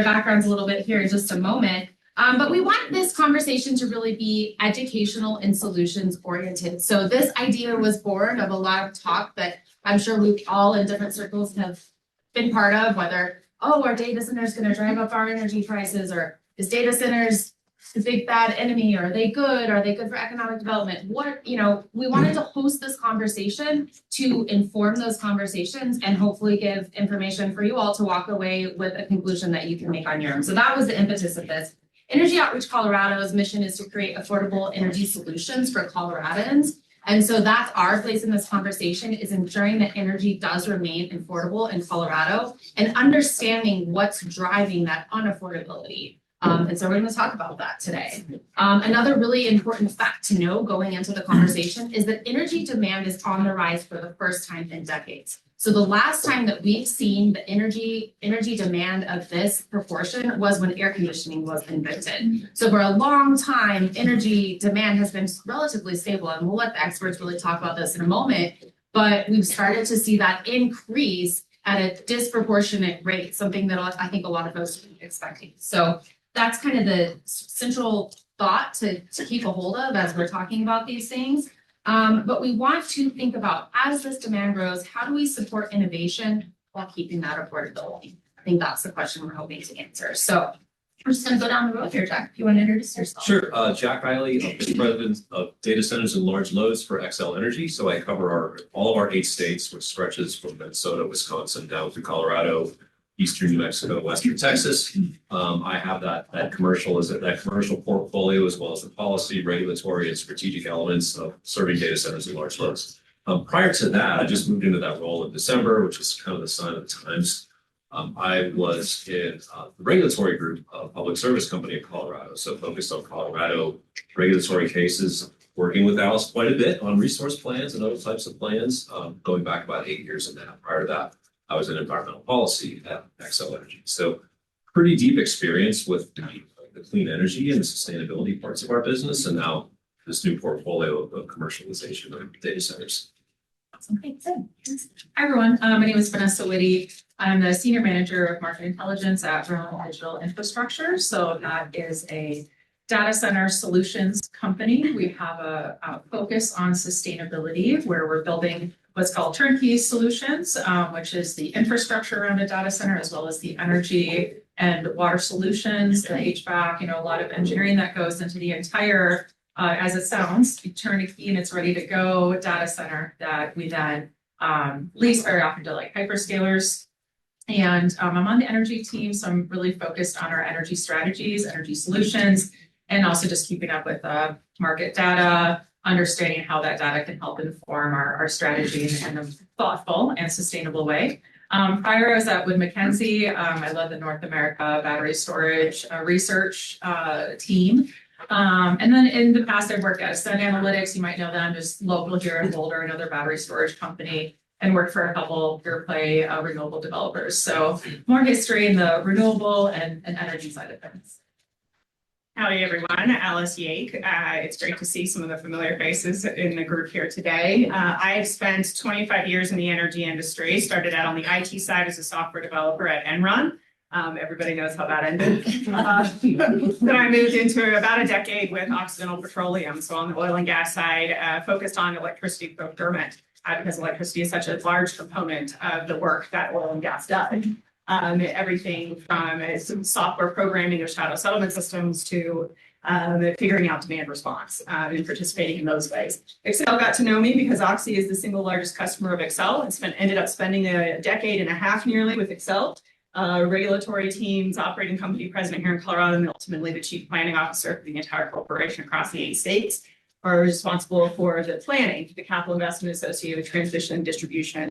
backgrounds a little bit here in just a moment. But we want this conversation to really be educational and solutions oriented. So this idea was born of a lot of talk that I'm sure we all in different circles have been part of, whether, oh, our data center is going to drive up our energy prices, or is data centers the big bad enemy? Are they good? Are they good for economic development? We wanted to host this conversation to inform those conversations and hopefully give information for you all to walk away with a conclusion that you can make on your own. So that was the impetus of this. Energy Outreach Colorado's mission is to create affordable energy solutions for Coloradans. And so that's our place in this conversation, is ensuring that energy does remain affordable in Colorado and understanding what's driving that unaffordability. And so we're going to talk about that today. Another really important fact to know going into the conversation is that energy demand is on the rise for the first time in decades. So the last time that we've seen the energy demand of this proportion was when air conditioning was invented. So for a long time, energy demand has been relatively stable, and we'll let the experts really talk about this in a moment. But we've started to see that increase at a disproportionate rate, something that I think a lot of folks are expecting. So that's kind of the central thought to keep a hold of as we're talking about these things. But we want to think about, as this demand grows, how do we support innovation while keeping that affordability? I think that's the question we're hoping to answer. So I'm just going to go down the road here, Jack, if you want to introduce yourself. Sure. Jack Riley, Vice President of Data Centers and Large Loads for Xcel Energy. So I cover all of our 8 states, which stretches from Minnesota, Wisconsin, down to Colorado, Eastern New Mexico, Western Texas. I have that commercial portfolio, as well as the policy, regulatory, and strategic elements of serving data centers and large loads. Prior to that, I just moved into that role in December, which is kind of the sign of the times. I was in the regulatory group of Public Service Company of Colorado, so focused on Colorado regulatory cases, working with Alice quite a bit on resource plans and other types of plans, going back about 8 years now. Prior to that, I was in environmental policy at Xcel Energy. So pretty deep experience with the clean energy and the sustainability parts of our business, and now this new portfolio of commercialization of data centers. Okay, good. Hi, everyone. My name is Vanessa Whitty. I'm the Senior Manager of Market Intelligence at Vermont Digital Infrastructure. So that is a data center solutions company. We have a focus on sustainability, where we're building what's called turnkey solutions, which is the infrastructure around a data center, as well as the energy and water solutions, the HVAC, a lot of engineering that goes into the entire, as it sounds, turnkey and it's ready to go data center that we then lease very often to like hyperscalers. And I'm on the energy team, so I'm really focused on our energy strategies, energy solutions, and also just keeping up with market data, understanding how that data can help inform our strategy in a thoughtful and sustainable way. Prior, I was at Wood Mackenzie. I led the North America battery storage research team. And then in the past, I've worked at Sun Analytics. You might know them, just local here in Boulder, another battery storage company, and worked for a couple pure play renewable developers. So more history in the renewable and energy side of things. Howdy, everyone. Alice Yake. It's great to see some of the familiar faces in the group here today. I've spent 25 years in the energy industry, started out on the IT side as a software developer at Enron. Everybody knows how that ended. Then I moved into about a decade with Occidental Petroleum. So on the oil and gas side, focused on electricity procurement, because electricity is such a large component of the work that oil and gas does. Everything from some software programming of shadow settlement systems to figuring out demand response and participating in those ways. Xcel got to know me because Oxy is the single largest customer of Xcel and ended up spending a decade and a half nearly with Xcel. Regulatory teams, operating company president here in Colorado, and ultimately the chief planning officer for the entire corporation across the 8 states, are responsible for the planning, the capital investment associated with transmission, distribution,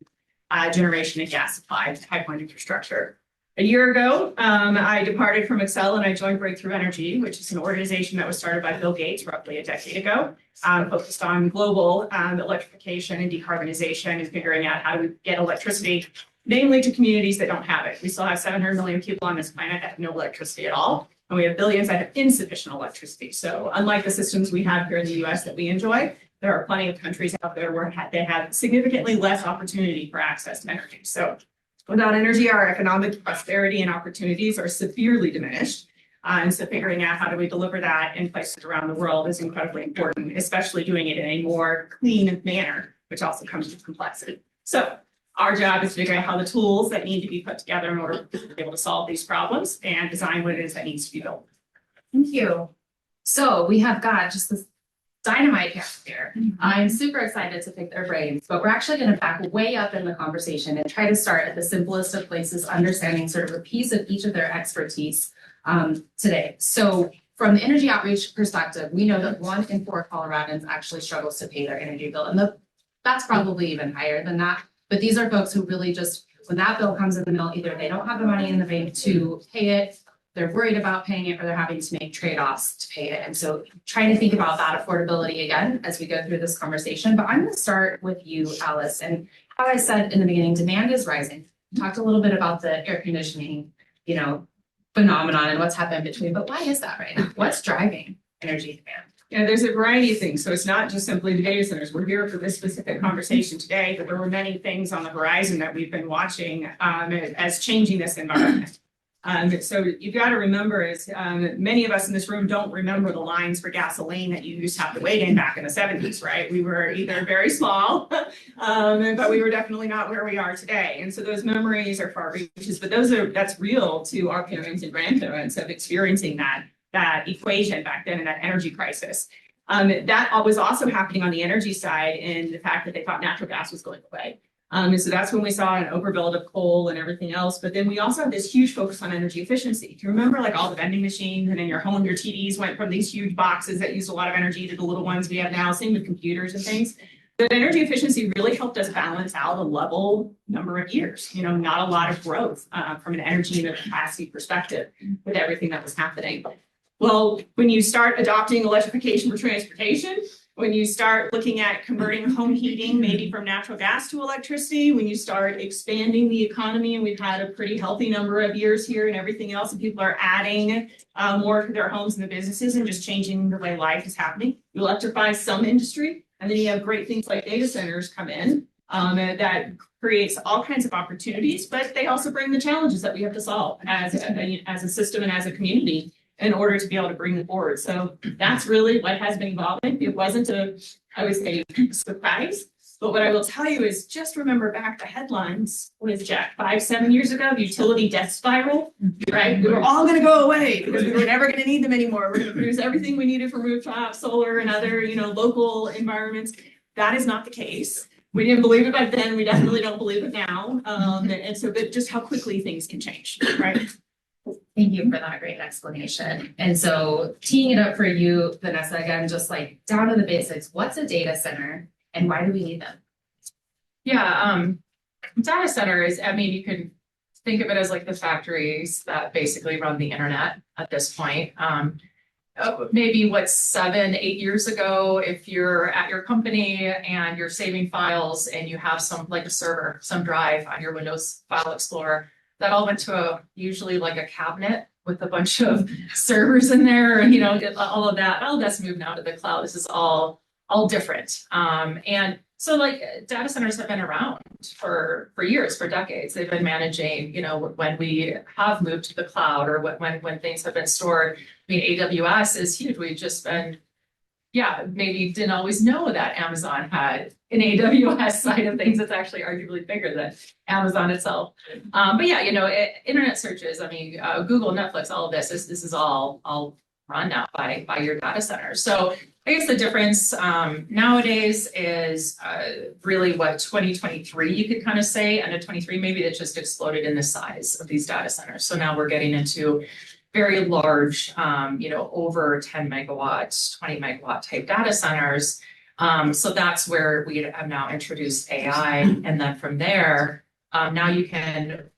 generation, and gas supply, pipeline infrastructure. A year ago, I departed from Xcel and I joined Breakthrough Energy, which is an organization that was started by Bill Gates roughly a decade ago, focused on global electrification and decarbonization and figuring out how to get electricity, namely to communities that don't have it. We still have 700 million people on this planet that have no electricity at all, and we have billions that have insufficient electricity. So unlike the systems we have here in the US that we enjoy, there are plenty of countries out there where they have significantly less opportunity for access to energy. So Without energy, our economic prosperity and opportunities are severely diminished. And so figuring out how do we deliver that in places around the world is incredibly important, especially doing it in a more clean manner, which also comes with complexity. So our job is to figure out how the tools that need to be put together in order to be able to solve these problems and design what it is that needs to be built. Thank you. So we have got just this dynamite cast here. I'm super excited to pick their brains, but we're actually going to back way up in the conversation and try to start at the simplest of places, understanding sort of a piece of each of their expertise today. So from the energy outreach perspective, we know that 1 in 4 Coloradans actually struggles to pay their energy bill, and that's probably even higher than that. But these are folks who really just, when that bill comes in the mail, either they don't have the money in the bank to pay it, they're worried about paying it, or they're having to make trade-offs to pay it. And so trying to think about that affordability again as we go through this conversation. But I'm going to start with you, Alice. And how I said in the beginning, demand is rising. We talked a little bit about the air conditioning, phenomenon and what's happened between, but why is that right now? What's driving energy demand? Yeah, there's a variety of things. So it's not just simply the data centers. We're here for this specific conversation today, but there were many things on the horizon that we've been watching as changing this environment. So you've got to remember is many of us in this room don't remember the lines for gasoline that you used to have to wait in back in the 70s, right? We were either very small, but we were definitely not where we are today. And so those memories are far reaches, but that's real to our parents and grandparents of experiencing that equation back then and that energy crisis. That was also happening on the energy side in the fact that they thought natural gas was going away. And so that's when we saw an overbuild of coal and everything else. But then we also had this huge focus on energy efficiency. Do you remember like all the vending machines and in your home, your TVs went from these huge boxes that used a lot of energy to the little ones we have now, same with computers and things. But energy efficiency really helped us balance out a level number of years, not a lot of growth from an energy and a capacity perspective with everything that was happening. Well, when you start adopting electrification for transportation, when you start looking at converting home heating, maybe from natural gas to electricity, when you start expanding the economy, and we've had a pretty healthy number of years here and everything else, and people are adding more to their homes and the businesses and just changing the way life is happening. You electrify some industry, and then you have great things like data centers come in that creates all kinds of opportunities, but they also bring the challenges that we have to solve as a system and as a community in order to be able to bring them forward. So that's really what has been evolving. It wasn't I would say, surprise. But what I will tell you is just remember back the headlines with Jack 5-7 years ago, the utility death spiral, right? We were all going to go away because we were never going to need them anymore. We're going to produce everything we needed from rooftop, solar, and other, local environments. That is not the case. We didn't believe it back then. We definitely don't believe it now. And so, but just how quickly things can change, right? Thank you for that great explanation. And so teeing it up for you, Vanessa, again, just like down to the basics, what's a data center and why do we need them? Yeah, data centers, you can think of it as like the factories that basically run the internet at this point. Maybe 7-8 years ago, if you're at your company and you're saving files and you have like a server, some drive on your Windows File Explorer, that all went to usually like a cabinet with a bunch of servers in there, and all of that. All that's moved now to the cloud. This is all different. And so like data centers have been around for years, for decades. They've been managing, when we have moved to the cloud or when things have been stored. AWS is huge. We've just been, maybe didn't always know that Amazon had an AWS side of things that's actually arguably bigger than Amazon itself. But internet searches, Google, Netflix, all of this is all run now by your data center. So I guess the difference nowadays is really what 2023 you could kind of say, and in 23 maybe it just exploded in the size of these data centers. So now we're getting into very large, over 10 megawatts, 20 megawatt type data centers. So that's where we have now introduced AI. And then from there, now you can,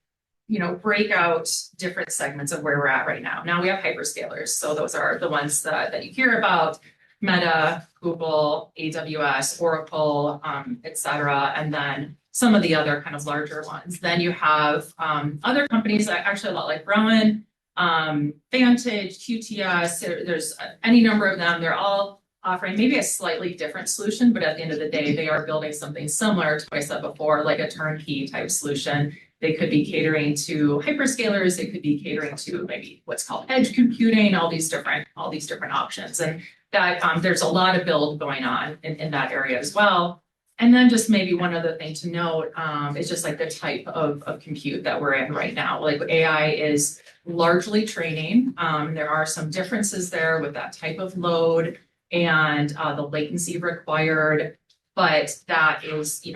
break out different segments of where we're at right now. Now we have hyperscalers. So those are the ones that you hear about: Meta, Google, AWS, Oracle, et cetera. And then some of the other kind of larger ones. Then you have other companies that actually a lot like Rowan, Vantage, QTS, there's any number of them. They're all offering maybe a slightly different solution, but at the end of the day, they are building something similar to what I said before, like a turnkey type solution. They could be catering to hyperscalers, they could be catering to maybe what's called edge computing, all these different options. And that there's a lot of build going on in that area as well. And then just maybe one other thing to note is just like the type of compute that we're in right now. Like AI is largely training. There are some differences there with that type of load and the latency required, but that is,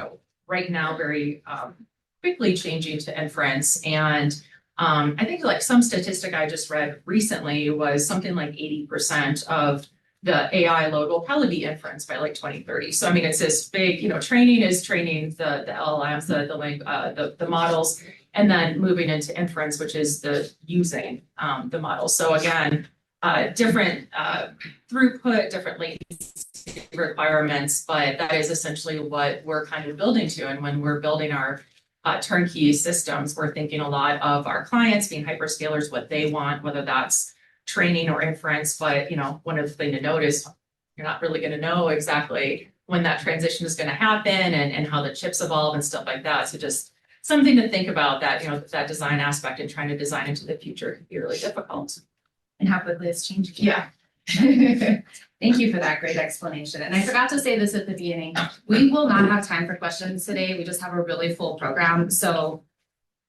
right now very quickly changing to inference. And I think like some statistic I just read recently was something like 80% of the AI load will probably be inference by like 2030. So I mean, it's this big, training is training the LLMs, the models, and then moving into inference, which is the using the models. So again, different throughput, different latency requirements, but that is essentially what we're kind of building to. And when we're building our turnkey systems, we're thinking a lot of our clients being hyperscalers, what they want, whether that's training or inference. But one of the things to note is you're not really going to know exactly when that transition is going to happen and how the chips evolve and stuff like that. So just something to think about that, that design aspect and trying to design into the future can be really difficult. And how quickly it's changing. Yeah. Thank you for that great explanation. And I forgot to say this at the beginning. We will not have time for questions today. We just have a really full program. So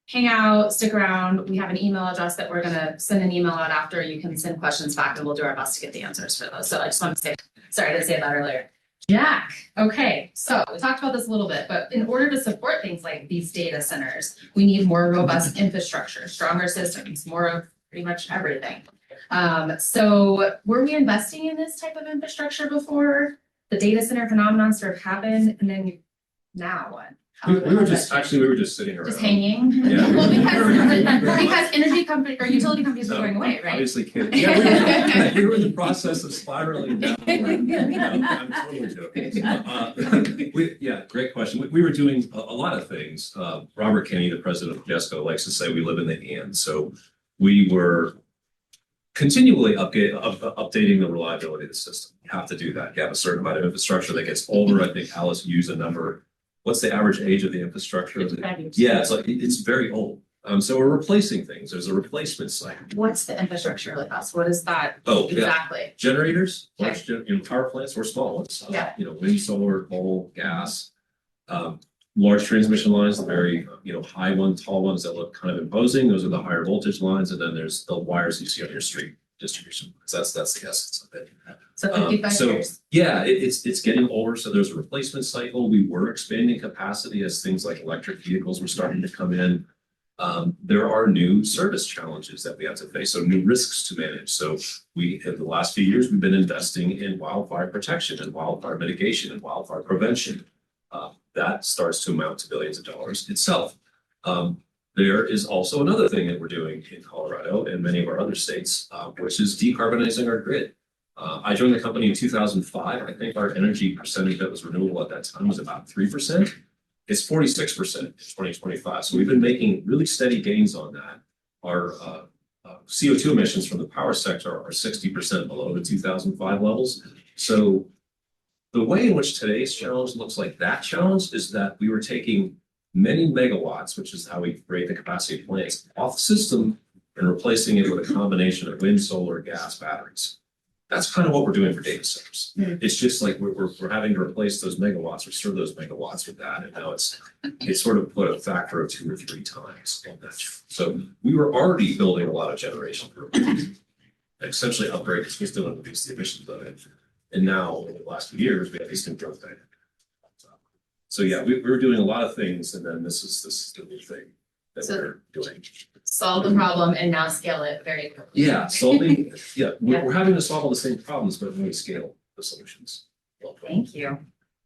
hang out, stick around. We have an email address that we're going to send an email out after. You can send questions back and we'll do our best to get the answers for those. So I just want to say, sorry, I didn't say that earlier. Jack, okay, so we talked about this a little bit, but in order to support things like these data centers, we need more robust infrastructure, stronger systems, more of pretty much everything. So were we investing in this type of infrastructure before the data center phenomenon sort of happened? And then now what? We were just sitting around. Just hanging? Yeah. Well, because energy company or utility companies are going away, right? Obviously can't. Yeah, we were in the process of spiraling down. I'm totally joking. Great question. We were doing a lot of things. Robert Kenny, the president of JESCO, likes to say we live in the and. So we were continually updating the reliability of the system. You have to do that. You have a certain amount of infrastructure that gets older. I think Alice used a number. What's the average age of the infrastructure? Yeah, it's very old. So we're replacing things. There's a replacement cycle. What's the infrastructure with us? What is that exactly? Yeah. Generators, large power plants, or small ones. Yeah. Wind, solar, coal, gas. Large transmission lines, the very high ones, tall ones that look kind of imposing. Those are the higher voltage lines, and then there's the wires you see on your street distribution lines. That's the essence of it. So 55 years. Yeah, it's getting older. So there's a replacement cycle. We were expanding capacity as things like electric vehicles were starting to come in. There are new service challenges that we have to face, so new risks to manage. So in the last few years, we've been investing in wildfire protection and wildfire mitigation and wildfire prevention. That starts to amount to billions of dollars itself. There is also another thing that we're doing in Colorado and many of our other states, which is decarbonizing our grid. I joined the company in 2005. I think our energy percentage that was renewable at that time was about 3%. It's 46% in 2025. So we've been making really steady gains on that. Our CO2 emissions from the power sector are 60% below the 2005 levels. So the way in which today's challenge looks like that challenge is that we were taking many megawatts, which is how we create the capacity of plants, off the system and replacing it with a combination of wind, solar, gas, batteries. That's kind of what we're doing for data centers. It's just like we're having to replace those megawatts or serve those megawatts with that. And now it's sort of put a factor of 2 or 3 times on that. So we were already building a lot of generation for essentially upgrade because we still want to reduce the emissions of it. And now over the last few years, we have these new growth dynamics. So yeah, we were doing a lot of things, and then this is the new thing that we're doing. Solve the problem and now scale it very quickly. Yeah, we're having to solve all the same problems, but when we scale the solutions. Thank you.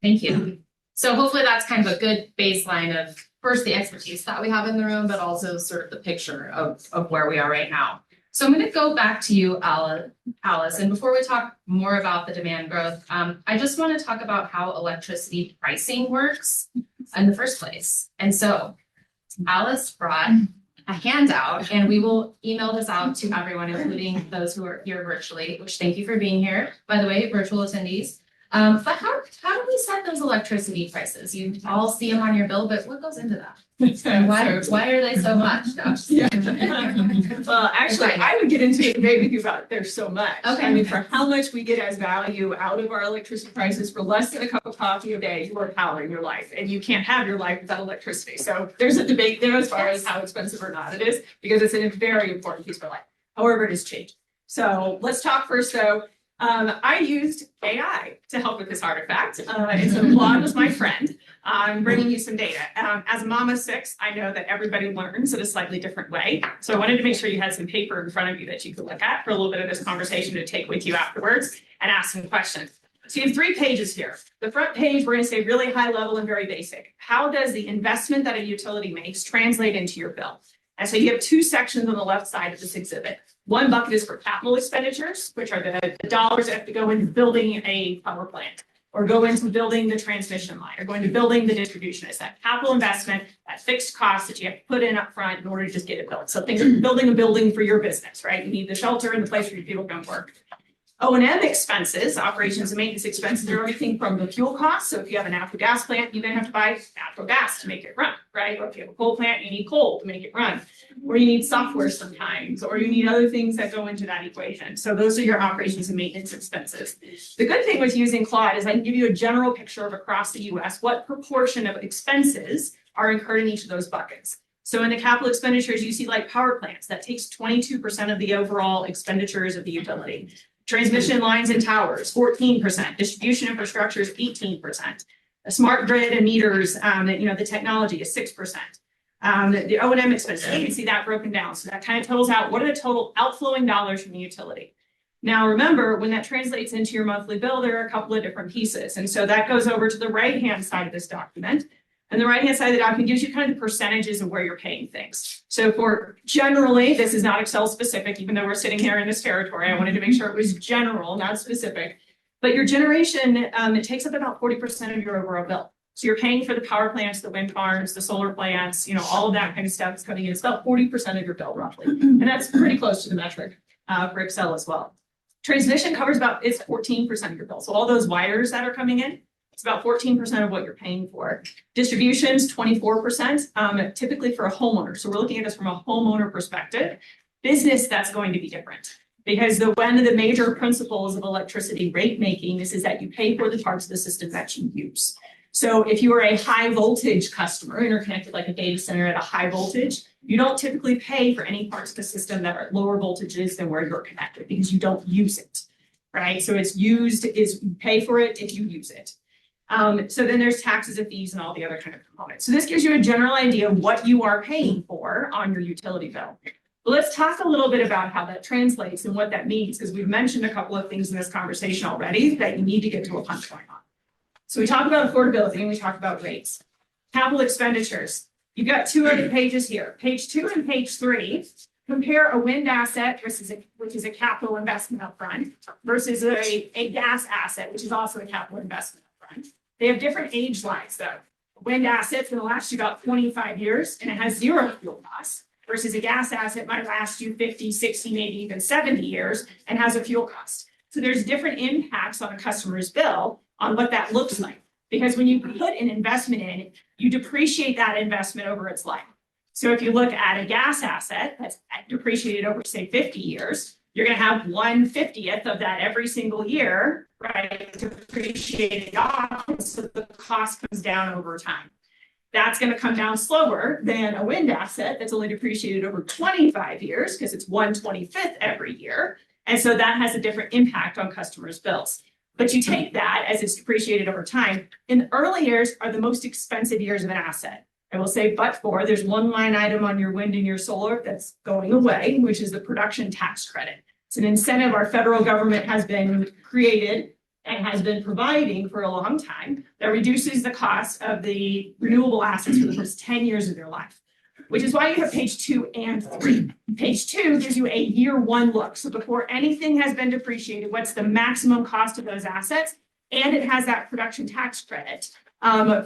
Thank you. So hopefully that's kind of a good baseline of first the expertise that we have in the room, but also sort of the picture of where we are right now. So I'm going to go back to you, Alice. And before we talk more about the demand growth, I just want to talk about how electricity pricing works in the first place. And so Alice brought a handout, and we will email this out to everyone, including those who are here virtually, which thank you for being here, by the way, virtual attendees. But how do we set those electricity prices? You all see them on your bill, but what goes into that? And why are they so much? No, I'm just kidding. Well, actually, Okay. I would get into a debate with you about there's so much. Okay. I mean, for how much we get as value out of our electricity prices for less than a cup of coffee a day, you are powering your life, and you can't have your life without electricity. So there's a debate there as far as how expensive or not it is, because it's a very important piece of our life. However, it has changed. So let's talk first, though. I used AI to help with this artifact. And so Claude was my friend. I'm bringing you some data. As a mom of six, I know that everybody learns in a slightly different way. So I wanted to make sure you had some paper in front of you that you could look at for a little bit of this conversation to take with you afterwards and ask some questions. So you have 3 pages here. The front page, we're going to say really high level and very basic. How does the investment that a utility makes translate into your bill? And so you have 2 sections on the left side of this exhibit. One bucket is for capital expenditures, which are the dollars that have to go into building a power plant, or go into building the transmission line, or going to building the distribution. It's that capital investment, that fixed cost that you have to put in up front in order to just get it built. So think of building a building for your business, right? You need the shelter and the place where your people can work. O&M expenses, operations and maintenance expenses, are everything from the fuel costs. So if you have a natural gas plant, you're going to have to buy natural gas to make it run, right? Or if you have a coal plant, you need coal to make it run. Or you need software sometimes, or you need other things that go into that equation. So those are your operations and maintenance expenses. The good thing with using Claude is I can give you a general picture of across the US, what proportion of expenses are incurred in each of those buckets. So in the capital expenditures, you see like power plants, that takes 22% of the overall expenditures of the utility. Transmission lines and towers, 14%. Distribution infrastructure is 18%. A smart grid and meters, the technology is 6%. The O&M expenses, you can see that broken down. So that kind of totals out what are the total outflowing dollars from the utility. Now, remember, when that translates into your monthly bill, there are a couple of different pieces. And so that goes over to the right-hand side of this document. And the right-hand side of the document gives you kind of the percentages of where you're paying things. So for generally, this is not Excel specific, even though we're sitting here in this territory, I wanted to make sure it was general, not specific. But your generation, it takes up about 40% of your overall bill. So you're paying for the power plants, the wind farms, the solar plants, all of that kind of stuff is coming in. It's about 40% of your bill roughly. And that's pretty close to the metric for Excel as well. Transmission covers it's 14% of your bill. So all those wires that are coming in, it's about 14% of what you're paying for. Distributions, 24%, typically for a homeowner. So we're looking at this from a homeowner perspective. Business, that's going to be different. Because one of the major principles of electricity rate making is that you pay for the parts of the system that you use. So if you are a high voltage customer, interconnected like a data center at a high voltage, you don't typically pay for any parts of the system that are at lower voltages than where you're connected because you don't use it, right? So you pay for it if you use it. So then there's taxes and fees and all the other kind of components. So this gives you a general idea of what you are paying for on your utility bill. But let's talk a little bit about how that translates and what that means, because we've mentioned a couple of things in this conversation already that you need to get to a punchline on. So we talked about affordability and we talked about rates. Capital expenditures. You've got 2 other pages here. Page 2 and page 3 compare a wind asset which is a capital investment up front versus a gas asset, which is also a capital investment up front. They have different age lines though. A wind asset's going to last you about 25 years and it has 0 fuel costs versus a gas asset might last you 50, 60, maybe even 70 years and has a fuel cost. So there's different impacts on a customer's bill on what that looks like. Because when you put an investment in, you depreciate that investment over its life. So if you look at a gas asset that's depreciated over, say, 50 years, you're going to have 1/50th of that every single year, right, depreciated off, so the cost comes down over time. That's going to come down slower than a wind asset that's only depreciated over 25 years because it's 1/25th every year. And so that has a different impact on customers' bills. But you take that as it's depreciated over time. In the early years are the most expensive years of an asset. I will say, there's one line item on your wind and your solar that's going away, which is the production tax credit. It's an incentive our federal government has been created and has been providing for a long time that reduces the cost of the renewable assets for the first 10 years of their life, which is why you have page 2 and 3. Page 2 gives you a year 1 look. So before anything has been depreciated, what's the maximum cost of those assets? And it has that production tax credit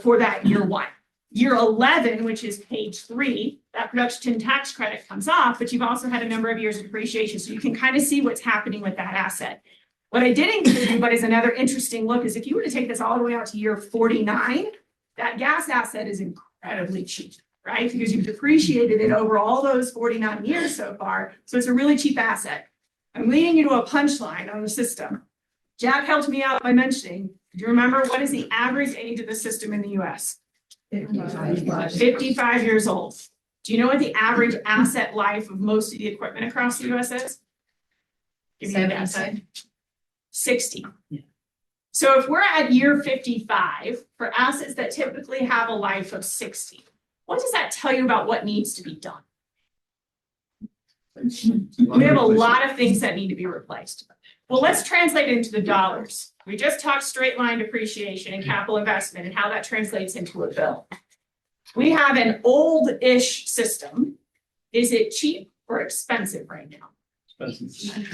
for that year 1. Year 11, which is page 3, that production tax credit comes off, but you've also had a number of years of depreciation. So you can kind of see what's happening with that asset. What I did include you, but is another interesting look, is if you were to take this all the way out to year 49, that gas asset is incredibly cheap, right? Because you've depreciated it over all those 49 years so far. So it's a really cheap asset. I'm leading you to a punchline on the system. Jack helped me out by mentioning, do you remember what is the average age of the system in the US? 55 years old. Do you know what the average asset life of most of the equipment across the US is? Give me a guess. 60. Yeah. So if we're at year 55 for assets that typically have a life of 60, what does that tell you about what needs to be done? We have a lot of things that need to be replaced. Well, let's translate it into the dollars. We just talked straight line depreciation and capital investment and how that translates into a bill. We have an old-ish system. Is it cheap or expensive right now?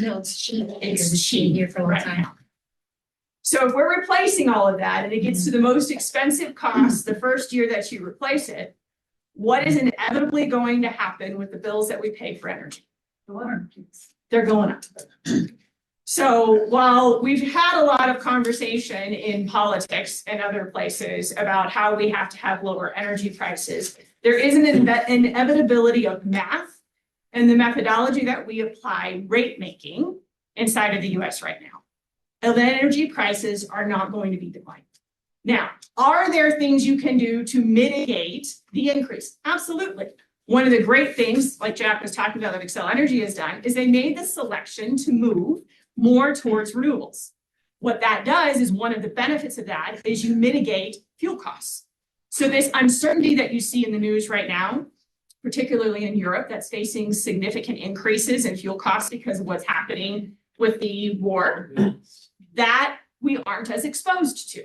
No, it's cheap. It's cheap here for a long right time. now. So if we're replacing all of that and it gets to the most expensive cost the first year that you replace it, what is inevitably going to happen with the bills that we pay for energy? They're going up. So while we've had a lot of conversation in politics and other places about how we have to have lower energy prices, there is an inevitability of math and the methodology that we apply rate making inside of the US right now. And the energy prices are not going to be declining. Now, are there things you can do to mitigate the increase? Absolutely. One of the great things, like Jack was talking about, that Xcel Energy has done, is they made the selection to move more towards renewables. What that does is, one of the benefits of that is you mitigate fuel costs. So this uncertainty that you see in the news right now, particularly in Europe, that's facing significant increases in fuel costs because of what's happening with the war, that we aren't as exposed to,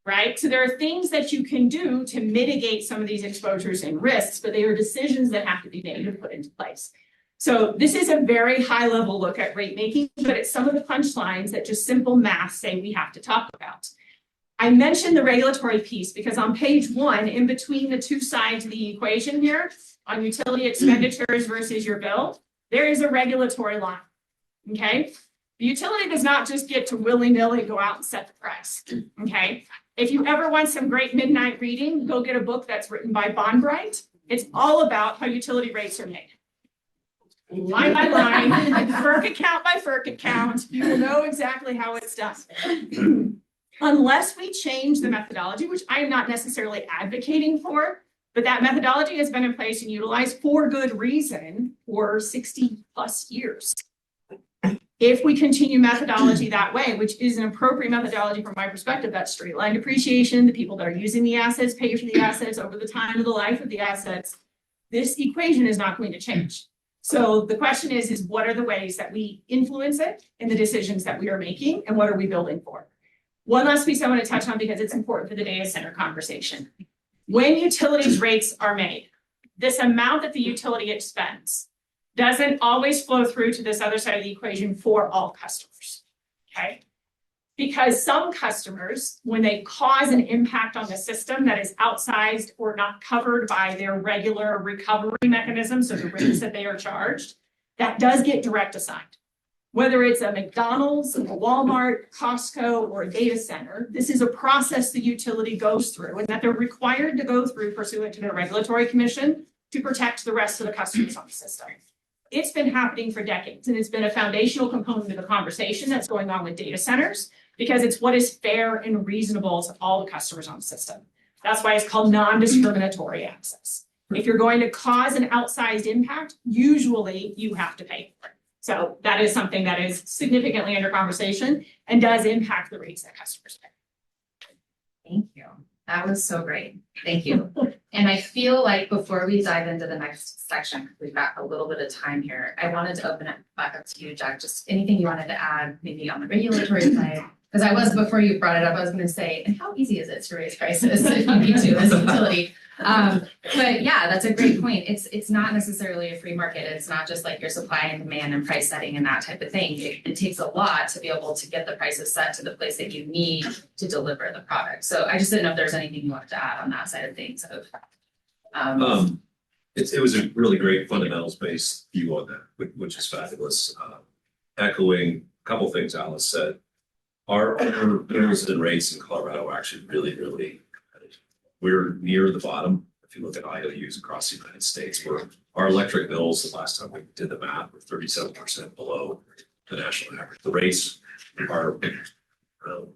right? So there are things that you can do to mitigate some of these exposures and risks, but they are decisions that have to be made and put into place. So this is a very high level look at rate making, but it's some of the punchlines that just simple math say we have to talk about. I mentioned the regulatory piece because on page 1, in between the two sides of the equation here, on utility expenditures versus your bill, there is a regulatory line, okay? The utility does not just get to willy-nilly go out and set the price, okay? If you ever want some great midnight reading, go get a book that's written by Bondbright. It's all about how utility rates are made. Line by line, FERC account by FERC account, you will know exactly how it's done. Unless we change the methodology, which I am not necessarily advocating for, but that methodology has been in place and utilized for good reason for 60 plus years. If we continue methodology that way, which is an appropriate methodology from my perspective, that's straight line depreciation, the people that are using the assets pay for the assets over the time of the life of the assets, this equation is not going to change. So the question is what are the ways that we influence it in the decisions that we are making, and what are we building for? One last piece I want to touch on because it's important for the data center conversation. When utilities rates are made, this amount that the utility expends doesn't always flow through to this other side of the equation for all customers, okay? Because some customers, when they cause an impact on the system that is outsized or not covered by their regular recovery mechanism, so the rates that they are charged, that does get direct assigned. Whether it's a McDonald's, a Walmart, Costco, or a data center, this is a process the utility goes through and that they're required to go through pursuant to their regulatory commission to protect the rest of the customers on the system. It's been happening for decades, and it's been a foundational component of the conversation that's going on with data centers because it's what is fair and reasonable to all the customers on the system. That's why it's called non-discriminatory access. If you're going to cause an outsized impact, usually you have to pay for it. So that is something that is significantly under conversation and does impact the rates that customers pay. Thank you. That was so great. Thank you. And I feel like before we dive into the next section, we've got a little bit of time here. I wanted to open it back up to you, Jack. Just anything you wanted to add, maybe on the regulatory side. Because before you brought it up, I was going to say, and how easy is it to raise prices if you need to as a utility? But yeah, that's a great point. It's not necessarily a free market. It's not just like your supply and demand and price setting and that type of thing. It takes a lot to be able to get the prices set to the place that you need to deliver the product. So I just didn't know if there's anything you wanted to add on that side of things. It was a really great fundamentals-based view on that, which is fabulous. Echoing a couple things Alice said. Our bills and rates in Colorado are actually really competitive. We're near the bottom. If you look at IOUs across the United States, where our electric bills, the last time we did the math, were 37% below the national average. The rates are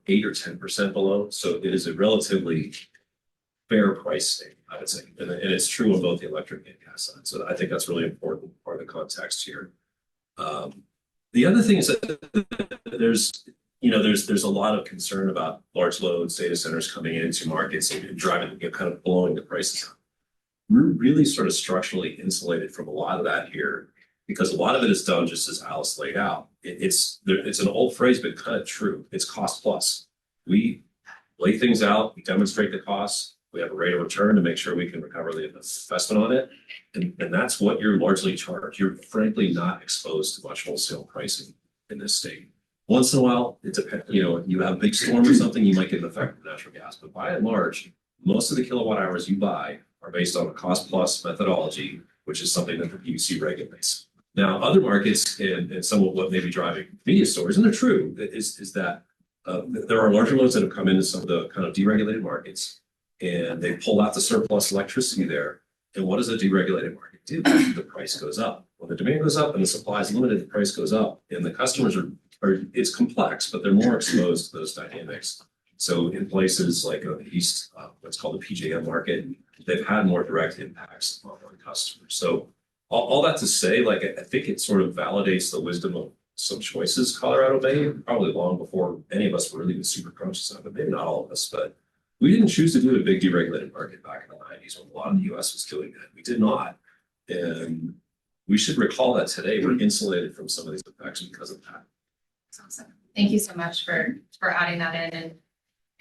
8 or 10% below. So it is a relatively fair price state, I would say. And it's true on both the electric and gas side. So I think that's really important part of the context here. The other thing is that there's a lot of concern about large loads, data centers coming into markets and driving, kind of blowing the prices up. We're really sort of structurally insulated from a lot of that here because a lot of it is done just as Alice laid out. It's an old phrase, but kind of true. It's cost plus. We lay things out, we demonstrate the costs, we have a rate of return to make sure we can recover the investment on it. And that's what you're largely charged. You're frankly not exposed to much wholesale pricing in this state. Once in a while, it depends, you have a big storm or something, you might get an effect from natural gas. But by and large, most of the kilowatt hours you buy are based on a cost plus methodology, which is something that the PUC regulates. Now, other markets and some of what may be driving media stores, and they're true, is that there are larger loads that have come into some of the kind of deregulated markets, and they pull out the surplus electricity there. And what does a deregulated market do? The price goes up. When the demand goes up and the supply is limited, the price goes up. And the customers it's complex, but they're more exposed to those dynamics. So in places like the East, what's called the PJM market, they've had more direct impacts on customers. So all that to say, I think it sort of validates the wisdom of some choices Colorado made, probably long before any of us were really even super conscious of it, maybe not all of us, but we didn't choose to do a big deregulated market back in the 90s when a lot of the US was doing that. We did not. And we should recall that today we're insulated from some of these effects because of that. That's awesome. Thank you so much for adding that in. And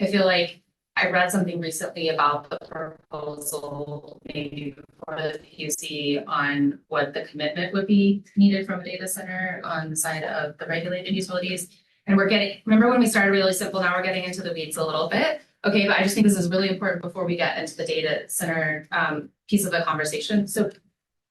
I feel like I read something recently about the proposal maybe before the PUC on what the commitment would be needed from a data center on the side of the regulated utilities. And remember when we started really simple, now we're getting into the weeds a little bit. Okay, but I just think this is really important before we get into the data center piece of the conversation. So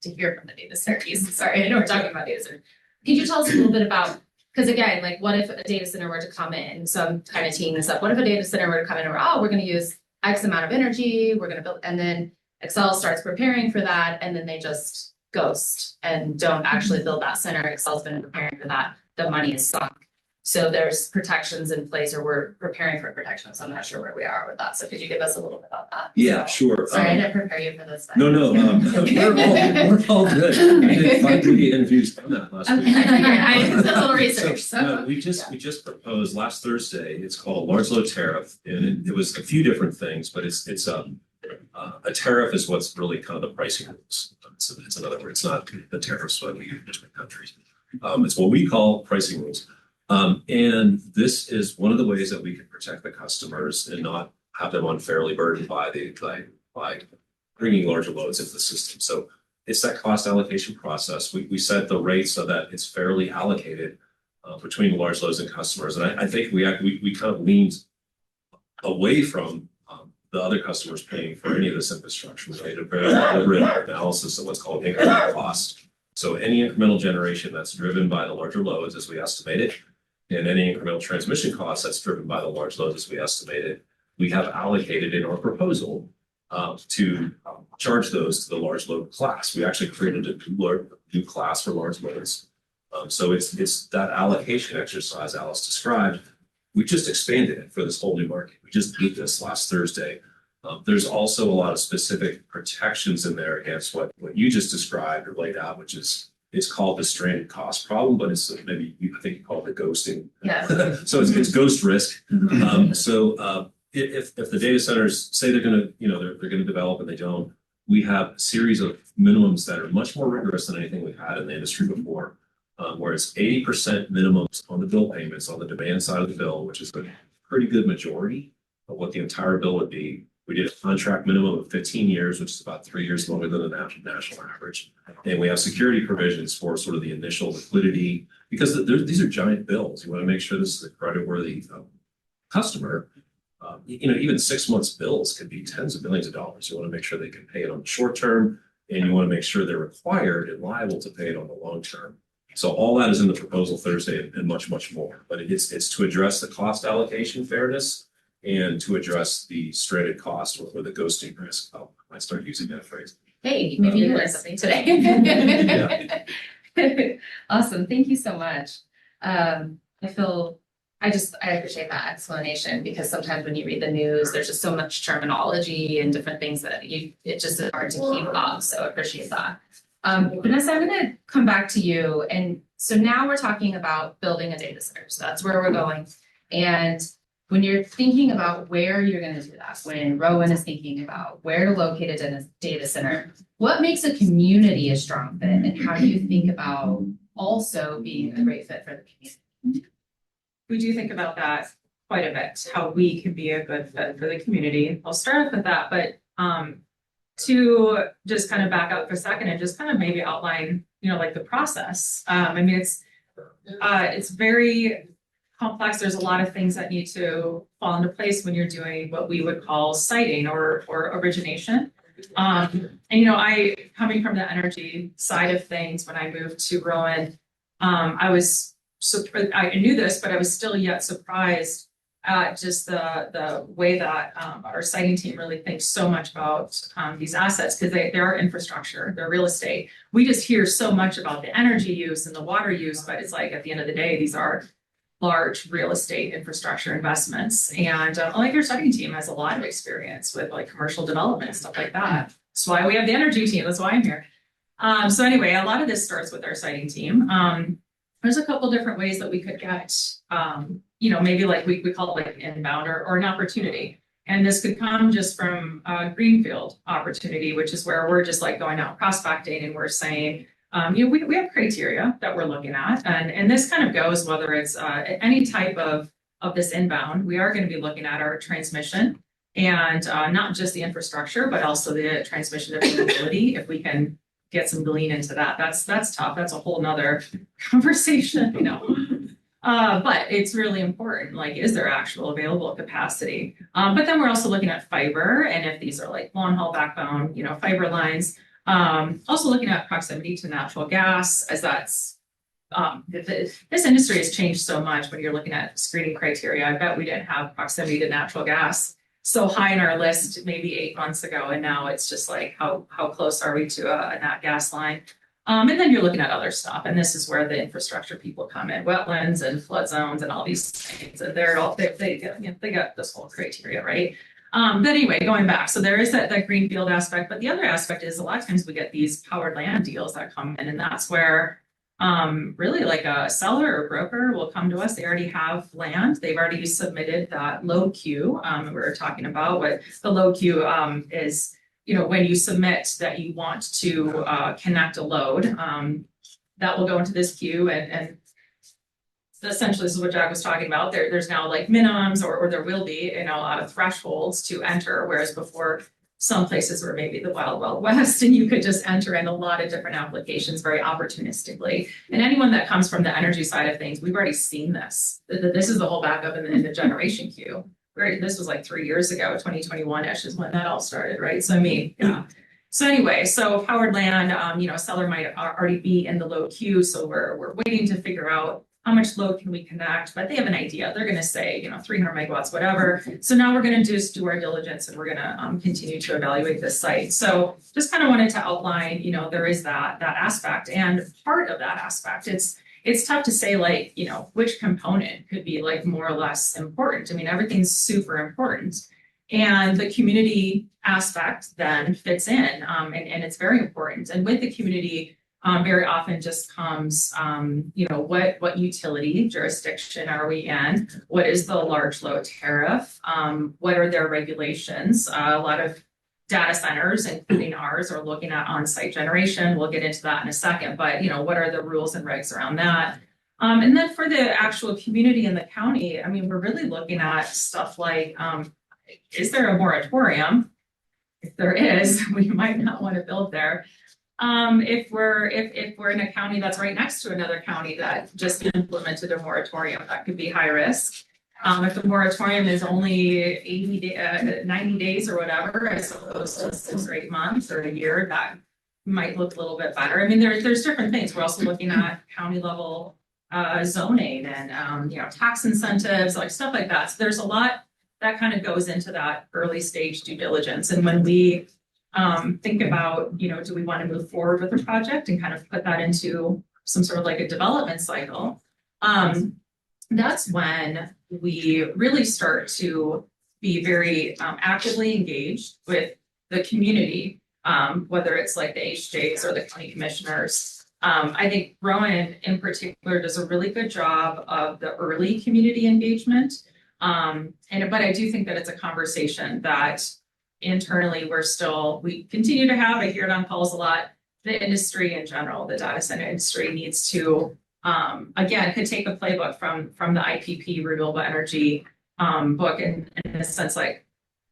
to hear from the data center piece, sorry, I know we're talking about data center. Could you tell us a little bit about, because again, what if a data center were to come in? So I'm kind of teeing this up. What if a data center were to come in and we're going to use X amount of energy, we're going to build, and then Excel starts preparing for that, and then they just ghost and don't actually build that center. Excel's been preparing for that. The money is sunk. So there's protections in place, or we're preparing for protections. I'm not sure where we are with that. So could you give us a little bit about that? Yeah, sure. Sorry, I didn't prepare you for this. No, we're all good. I did 5 media interviews on that last week. I did a little research. So we just proposed last Thursday. It's called a large load tariff, and it was a few different things, but it's a tariff is what's really kind of the pricing rules. It's another word. It's not the tariffs what we use in different countries. It's what we call pricing rules. And this is one of the ways that we can protect the customers and not have them unfairly burdened by bringing larger loads into the system. So it's that cost allocation process. We set the rate so that it's fairly allocated between large loads and customers. And I think we kind of leaned away from the other customers paying for any of this infrastructure. We made a very elaborate analysis of what's called incremental cost. So any incremental generation that's driven by the larger loads as we estimate it, and any incremental transmission costs that's driven by the large loads as we estimated, we have allocated in our proposal to charge those to the large load class. We actually created a new class for large loads. So it's that allocation exercise Alice described. We just expanded it for this whole new market. We just did this last Thursday. There's also a lot of specific protections in there against what you just described or laid out, which is it's called the stranded cost problem, but it's maybe I think you call it the ghosting. Yeah. So it's ghost risk. If the data centers say they're going to they're going to develop and they don't, we have a series of minimums that are much more rigorous than anything we've had in the industry before, where it's 80% minimums on the bill payments on the demand side of the bill, which is a pretty good majority of what the entire bill would be. We did a contract minimum of 15 years, which is about 3 years longer than the national average. And we have security provisions for sort of the initial liquidity, because these are giant bills. You want to make sure this is a creditworthy customer. Even 6 months bills could be tens of millions of dollars. You want to make sure they can pay it on the short term, and you want to make sure they're required and liable to pay it on the long term. So all that is in the proposal Thursday and much, much more. But it's to address the cost allocation fairness and to address the stranded cost or the ghosting risk. Oh, I might start using that phrase. Hey, maybe you learned something today. Awesome, thank you so much. I appreciate that explanation because sometimes when you read the news, there's just so much terminology and different things that it just is hard to keep up, so I appreciate that. Vanessa, I'm gonna come back to you, and so now we're talking about building a data center, so that's where we're going. And when you're thinking about where you're gonna do that, when Rowan is thinking about where to locate a data center, what makes a community a strong fit, and how do you think about also being a great fit for the community? We do think about that quite a bit, how we can be a good fit for the community. I'll start off with that, but to just kind of back up for a second and just kind of maybe outline, like the process. I mean, it's very complex. There's a lot of things that need to fall into place when you're doing what we would call siting or origination. And I, coming from the energy side of things, when I moved to Rowan, I knew this, but I was still yet surprised at just the way that our siting team really thinks so much about these assets, because they are infrastructure, they're real estate. We just hear so much about the energy use and the water use, but it's like at the end of the day, these are large real estate infrastructure investments. And like your siting team has a lot of experience with like commercial development, stuff like that. That's why we have the energy team. That's why I'm here. So anyway, a lot of this starts with our siting team. There's a couple different ways that we could get, maybe like we call it like an inbound or an opportunity. And this could come just from a greenfield opportunity, which is where we're just like going out prospecting and we're saying, we have criteria that we're looking at. And this kind of goes whether it's any type of this inbound, we are going to be looking at our transmission and not just the infrastructure, but also the transmission availability. If we can get some glean into that, that's tough. That's a whole nother conversation, but it's really important. Like, is there actual available capacity? But then we're also looking at fiber, and if these are like long haul backbone, fiber lines. Also looking at proximity to natural gas, as that's this industry has changed so much when you're looking at screening criteria. I bet we didn't have proximity to natural gas so high in our list maybe 8 months ago, and now it's just like how close are we to a nat gas line? And then you're looking at other stuff, and this is where the infrastructure people come in, wetlands and flood zones and all these things, and they got this whole criteria, right? But anyway, going back, so there is that greenfield aspect, but the other aspect is a lot of times we get these powered land deals that come in, and that's where really like a seller or broker will come to us. They already have land. They've already submitted that low queue. We were talking about what the low queue is, when you submit that you want to connect a load, that will go into this queue and essentially this is what Jack was talking about. There's now like minimums or there will be, thresholds to enter, whereas before some places were maybe the wild west and you could just enter in a lot of different applications very opportunistically. And anyone that comes from the energy side of things, we've already seen this. This is the whole backup in the generation queue. This was like 3 years ago, 2021-ish is when that all started, right? So yeah. So anyway, so powered land, a seller might already be in the low queue. So we're waiting to figure out how much load can we connect, but they have an idea. They're going to say, 300 megawatts, whatever. So now we're going to just do our diligence and we're going to continue to evaluate this site. So just kind of wanted to outline, there is that aspect, and part of that aspect, it's tough to say like, which component could be like more or less important. I mean, everything's super important. And the community aspect then fits in, and it's very important. And with the community, very often just comes, what utility jurisdiction are we in? What is the large load tariff? What are their regulations? A lot of data centers, including ours, are looking at on-site generation. We'll get into that in a second, but what are the rules and regs around that? And then for the actual community in the county, I mean, we're really looking at stuff like, is there a moratorium? If there is, we might not want to build there. If we're in a county that's right next to another county that just implemented a moratorium, that could be high risk. If the moratorium is only 90 days or whatever, as opposed to 6 or 8 months or a year, that might look a little bit better. I mean, there's different things. We're also looking at county level zoning and tax incentives, like stuff like that. So there's a lot that kind of goes into that early stage due diligence. And when we think about, do we want to move forward with a project and kind of put that into some sort of like a development cycle, that's when we really start to be very actively engaged with the community, whether it's like the HJs or the county commissioners. I think Rowan in particular does a really good job of the early community engagement. But I do think that it's a conversation that internally we continue to have. I hear it on calls a lot. The industry in general, the data center industry needs to, again, could take a playbook from the IPP renewable energy book in a sense, like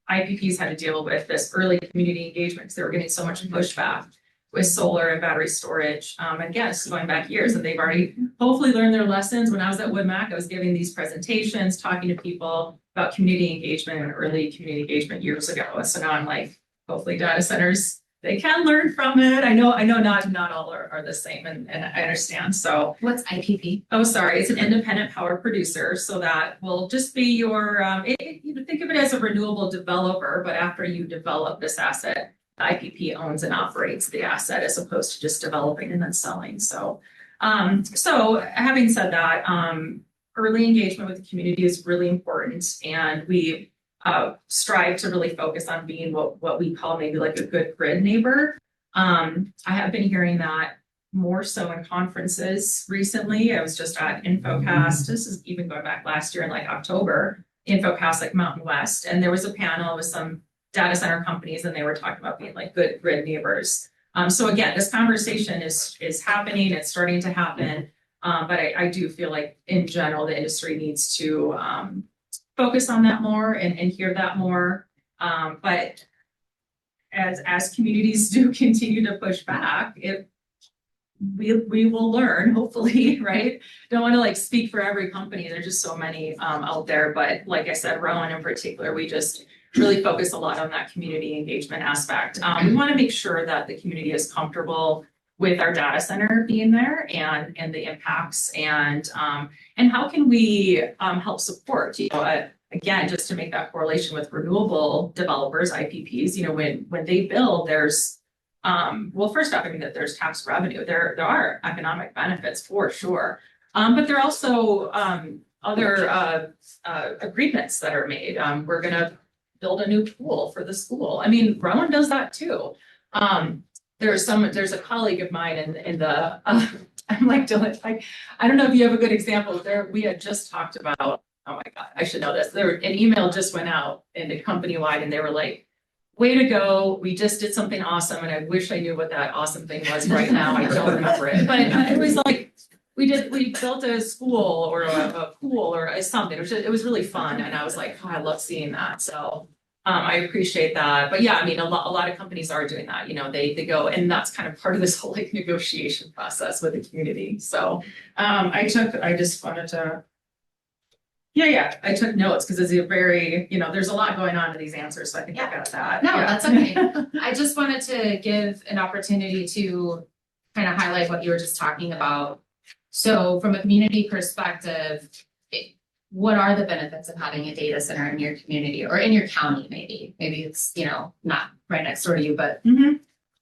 IPPs had to deal with this early community engagement because they were getting so much pushback with solar and battery storage. And yes, going back years, and they've already hopefully learned their lessons. When I was at Woodmac, I was giving these presentations, talking to people about community engagement and early community engagement years ago. So now I'm like, hopefully data centers, they can learn from it. I know not all are the same, and I understand. So What's IPP? oh, sorry, it's an independent power producer. So that will just be your, think of it as a renewable developer, but after you develop this asset, the IPP owns and operates the asset as opposed to just developing and then selling. So having said that, early engagement with the community is really important, and we strive to really focus on being what we call maybe like a good grid neighbor. I have been hearing that more so in conferences recently. I was just at InfoCast. This is even going back last year in like October, InfoCast like Mountain West, and there was a panel with some data center companies, and they were talking about being like good grid neighbors. So again, this conversation is happening. It's starting to happen, but I do feel like in general the industry needs to focus on that more and hear that more. But as communities do continue to push back, we will learn, hopefully, right? Don't want to like speak for every company. There's just so many out there. But like I said, Rowan in particular, we just really focus a lot on that community engagement aspect. We want to make sure that the community is comfortable with our data center being there and the impacts and how can we help support, again, just to make that correlation with renewable developers, IPPs, when they build, there's well, first off, I mean that there's tax revenue. There are economic benefits for sure, but there are also other agreements that are made. We're gonna build a new pool for the school. I mean, Rowan does that too. There's a colleague of mine in the I'm like Dylan, like I don't know if you have a good example there. We had just talked about, oh my God, I should know this. An email just went out in the company wide, and they were like, way to go. We just did something awesome. And I wish I knew what that awesome thing was right now. I don't remember it, but it was like, we built a school or a pool or something. It was really fun. And I was like, oh, I love seeing that. So I appreciate that. But yeah, I mean, a lot of companies are doing that. They go, and that's kind of part of this whole like negotiation process with the community. So I just wanted to, I took notes because it's a very, there's a lot going on in these answers. So I think I got that. No, that's okay. I just wanted to give an opportunity to kind of highlight what you were just talking about. So from a community perspective, what are the benefits of having a data center in your community or in your county? Maybe it's, not right next door to you, but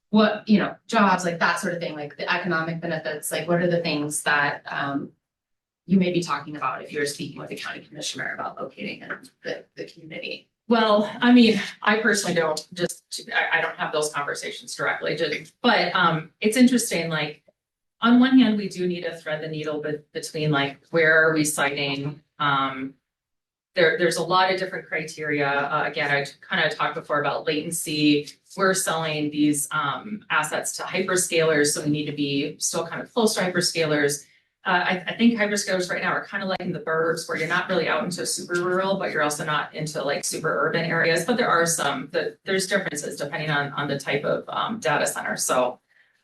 what, jobs, like that sort of thing, like the economic benefits, like what are the things that, you may be talking about if you're speaking with the county commissioner about locating in the community? Well, I mean, I personally don't I don't have those conversations directly, but it's interesting. Like on one hand, we do need to thread the needle between like, where are we siting? There's a lot of different criteria. Again, I kind of talked before about latency. We're selling these assets to hyperscalers, so we need to be still kind of close to hyperscalers. I think hyperscalers right now are kind of like in the burbs where you're not really out into super rural, but you're also not into like super urban areas. But there are there's differences depending on the type of data center. So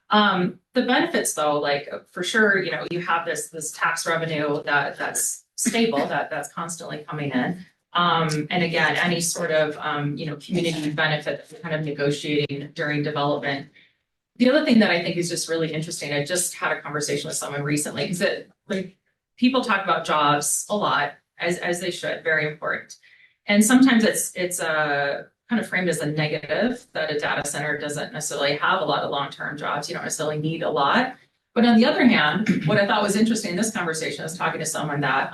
the benefits though, like for sure, you have this tax revenue that's stable, that's constantly coming in. And again, any sort of community benefit that we're kind of negotiating during development. The other thing that I think is just really interesting, I just had a conversation with someone recently, because like people talk about jobs a lot, as they should, very important. And sometimes it's kind of framed as a negative that a data center doesn't necessarily have a lot of long-term jobs. You don't necessarily need a lot. But on the other hand, what I thought was interesting in this conversation, I was talking to someone that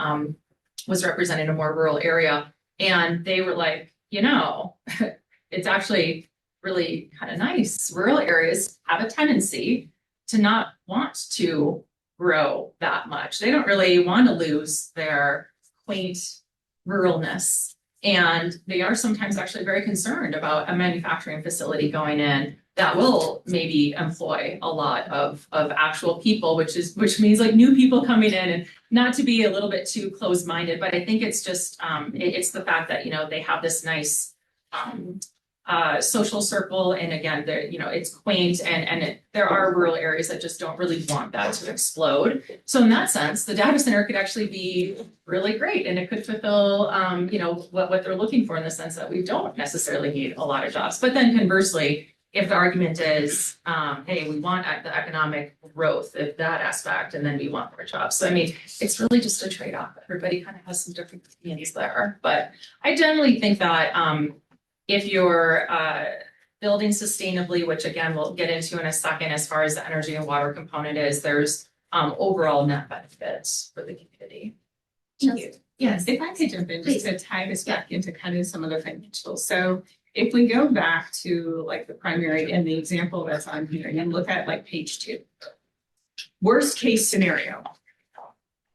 was representing a more rural area, and they were like, it's actually really kind of nice. Rural areas have a tendency to not want to grow that much. They don't really want to lose their quaint ruralness. And they are sometimes actually very concerned about a manufacturing facility going in that will maybe employ a lot of actual people, which means like new people coming in, and not to be a little bit too closed-minded, but I think it's just it's the fact that they have this nice social circle, and again, it's quaint, and there are rural areas that just don't really want that to explode. So in that sense, the data center could actually be really great, and it could fulfill what they're looking for, in the sense that we don't necessarily need a lot of jobs. But then conversely, if the argument is, hey, we want the economic growth of that aspect, and then we want more jobs. So I mean, it's really just a trade-off. Everybody kind of has some different opinions there, but I generally think that if you're building sustainably, which again, we'll get into in a second, as far as the energy and water component is, there's overall net benefits for the community. Thank you. Yes, if I could jump in just to tie this back into kind of some of the financials. So if we go back to like the primary and the example that's on here, and look at like page 2. Worst case scenario.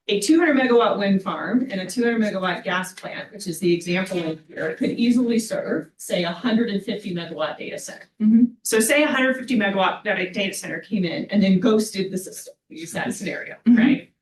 A 200 megawatt wind farm and a 200 megawatt gas plant, which is the example in here, could easily serve, say, 150 megawatt data center. So say 150 megawatt data center came in and then ghosted the system. We use that scenario, right?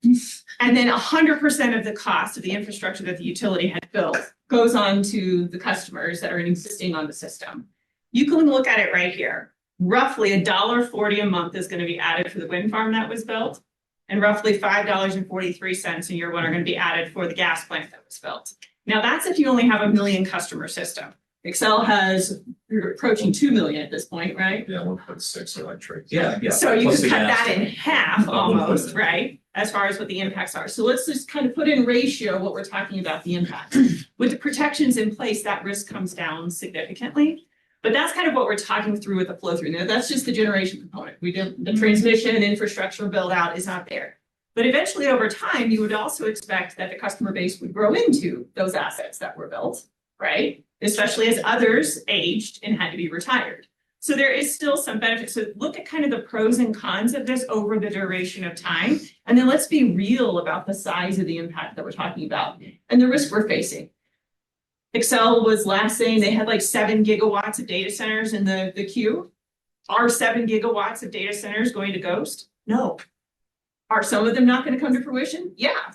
And then 100% of the cost of the infrastructure that the utility had built goes on to the customers that are existing on the system. You can look at it right here. Roughly $1.40 a month is going to be added for the wind farm that was built, and roughly $5.43 in year one are going to be added for the gas plant that was built. Now that's if you only have a 1 million customer system. Excel has, you're approaching 2 million at this point, right? Yeah, 1.6 electric. Yeah. So you Plus could the cut gas. that in half almost, right? As far as what the impacts are. So let's just kind of put in ratio what we're talking about the impact. With the protections in place, that risk comes down significantly. But that's kind of what we're talking through with the flow through. Now, that's just the generation component. We did the transmission infrastructure build out is not there. But eventually over time, you would also expect that the customer base would grow into those assets that were built, right? Especially as others aged and had to be retired. So there is still some benefit. So look at kind of the pros and cons of this over the duration of time. And then let's be real about the size of the impact that we're talking about and the risk we're facing. Excel was last saying they had like 7 gigawatts of data centers in the queue. Are 7 gigawatts of data centers going to ghost? No. Are some of them not going to come to fruition? Yeah.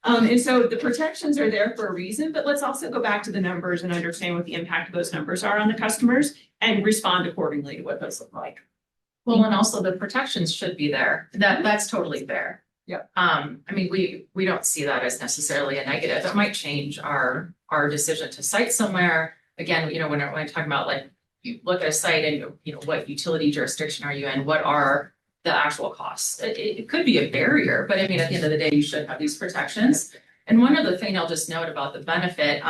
And so the protections are there for a reason, but let's also go back to the numbers and understand what the impact of those numbers are on the customers and respond accordingly to what those look like. Well, and also the protections should be there. That's totally fair. Yep. I mean, we don't see that as necessarily a negative. It might change our decision to site somewhere. Again, when I talk about like, you look at a site and what utility jurisdiction are you in? What are the actual costs? It could be a barrier, but I mean, at the end of the day, you should have these protections. And one other thing I'll just note about the benefit,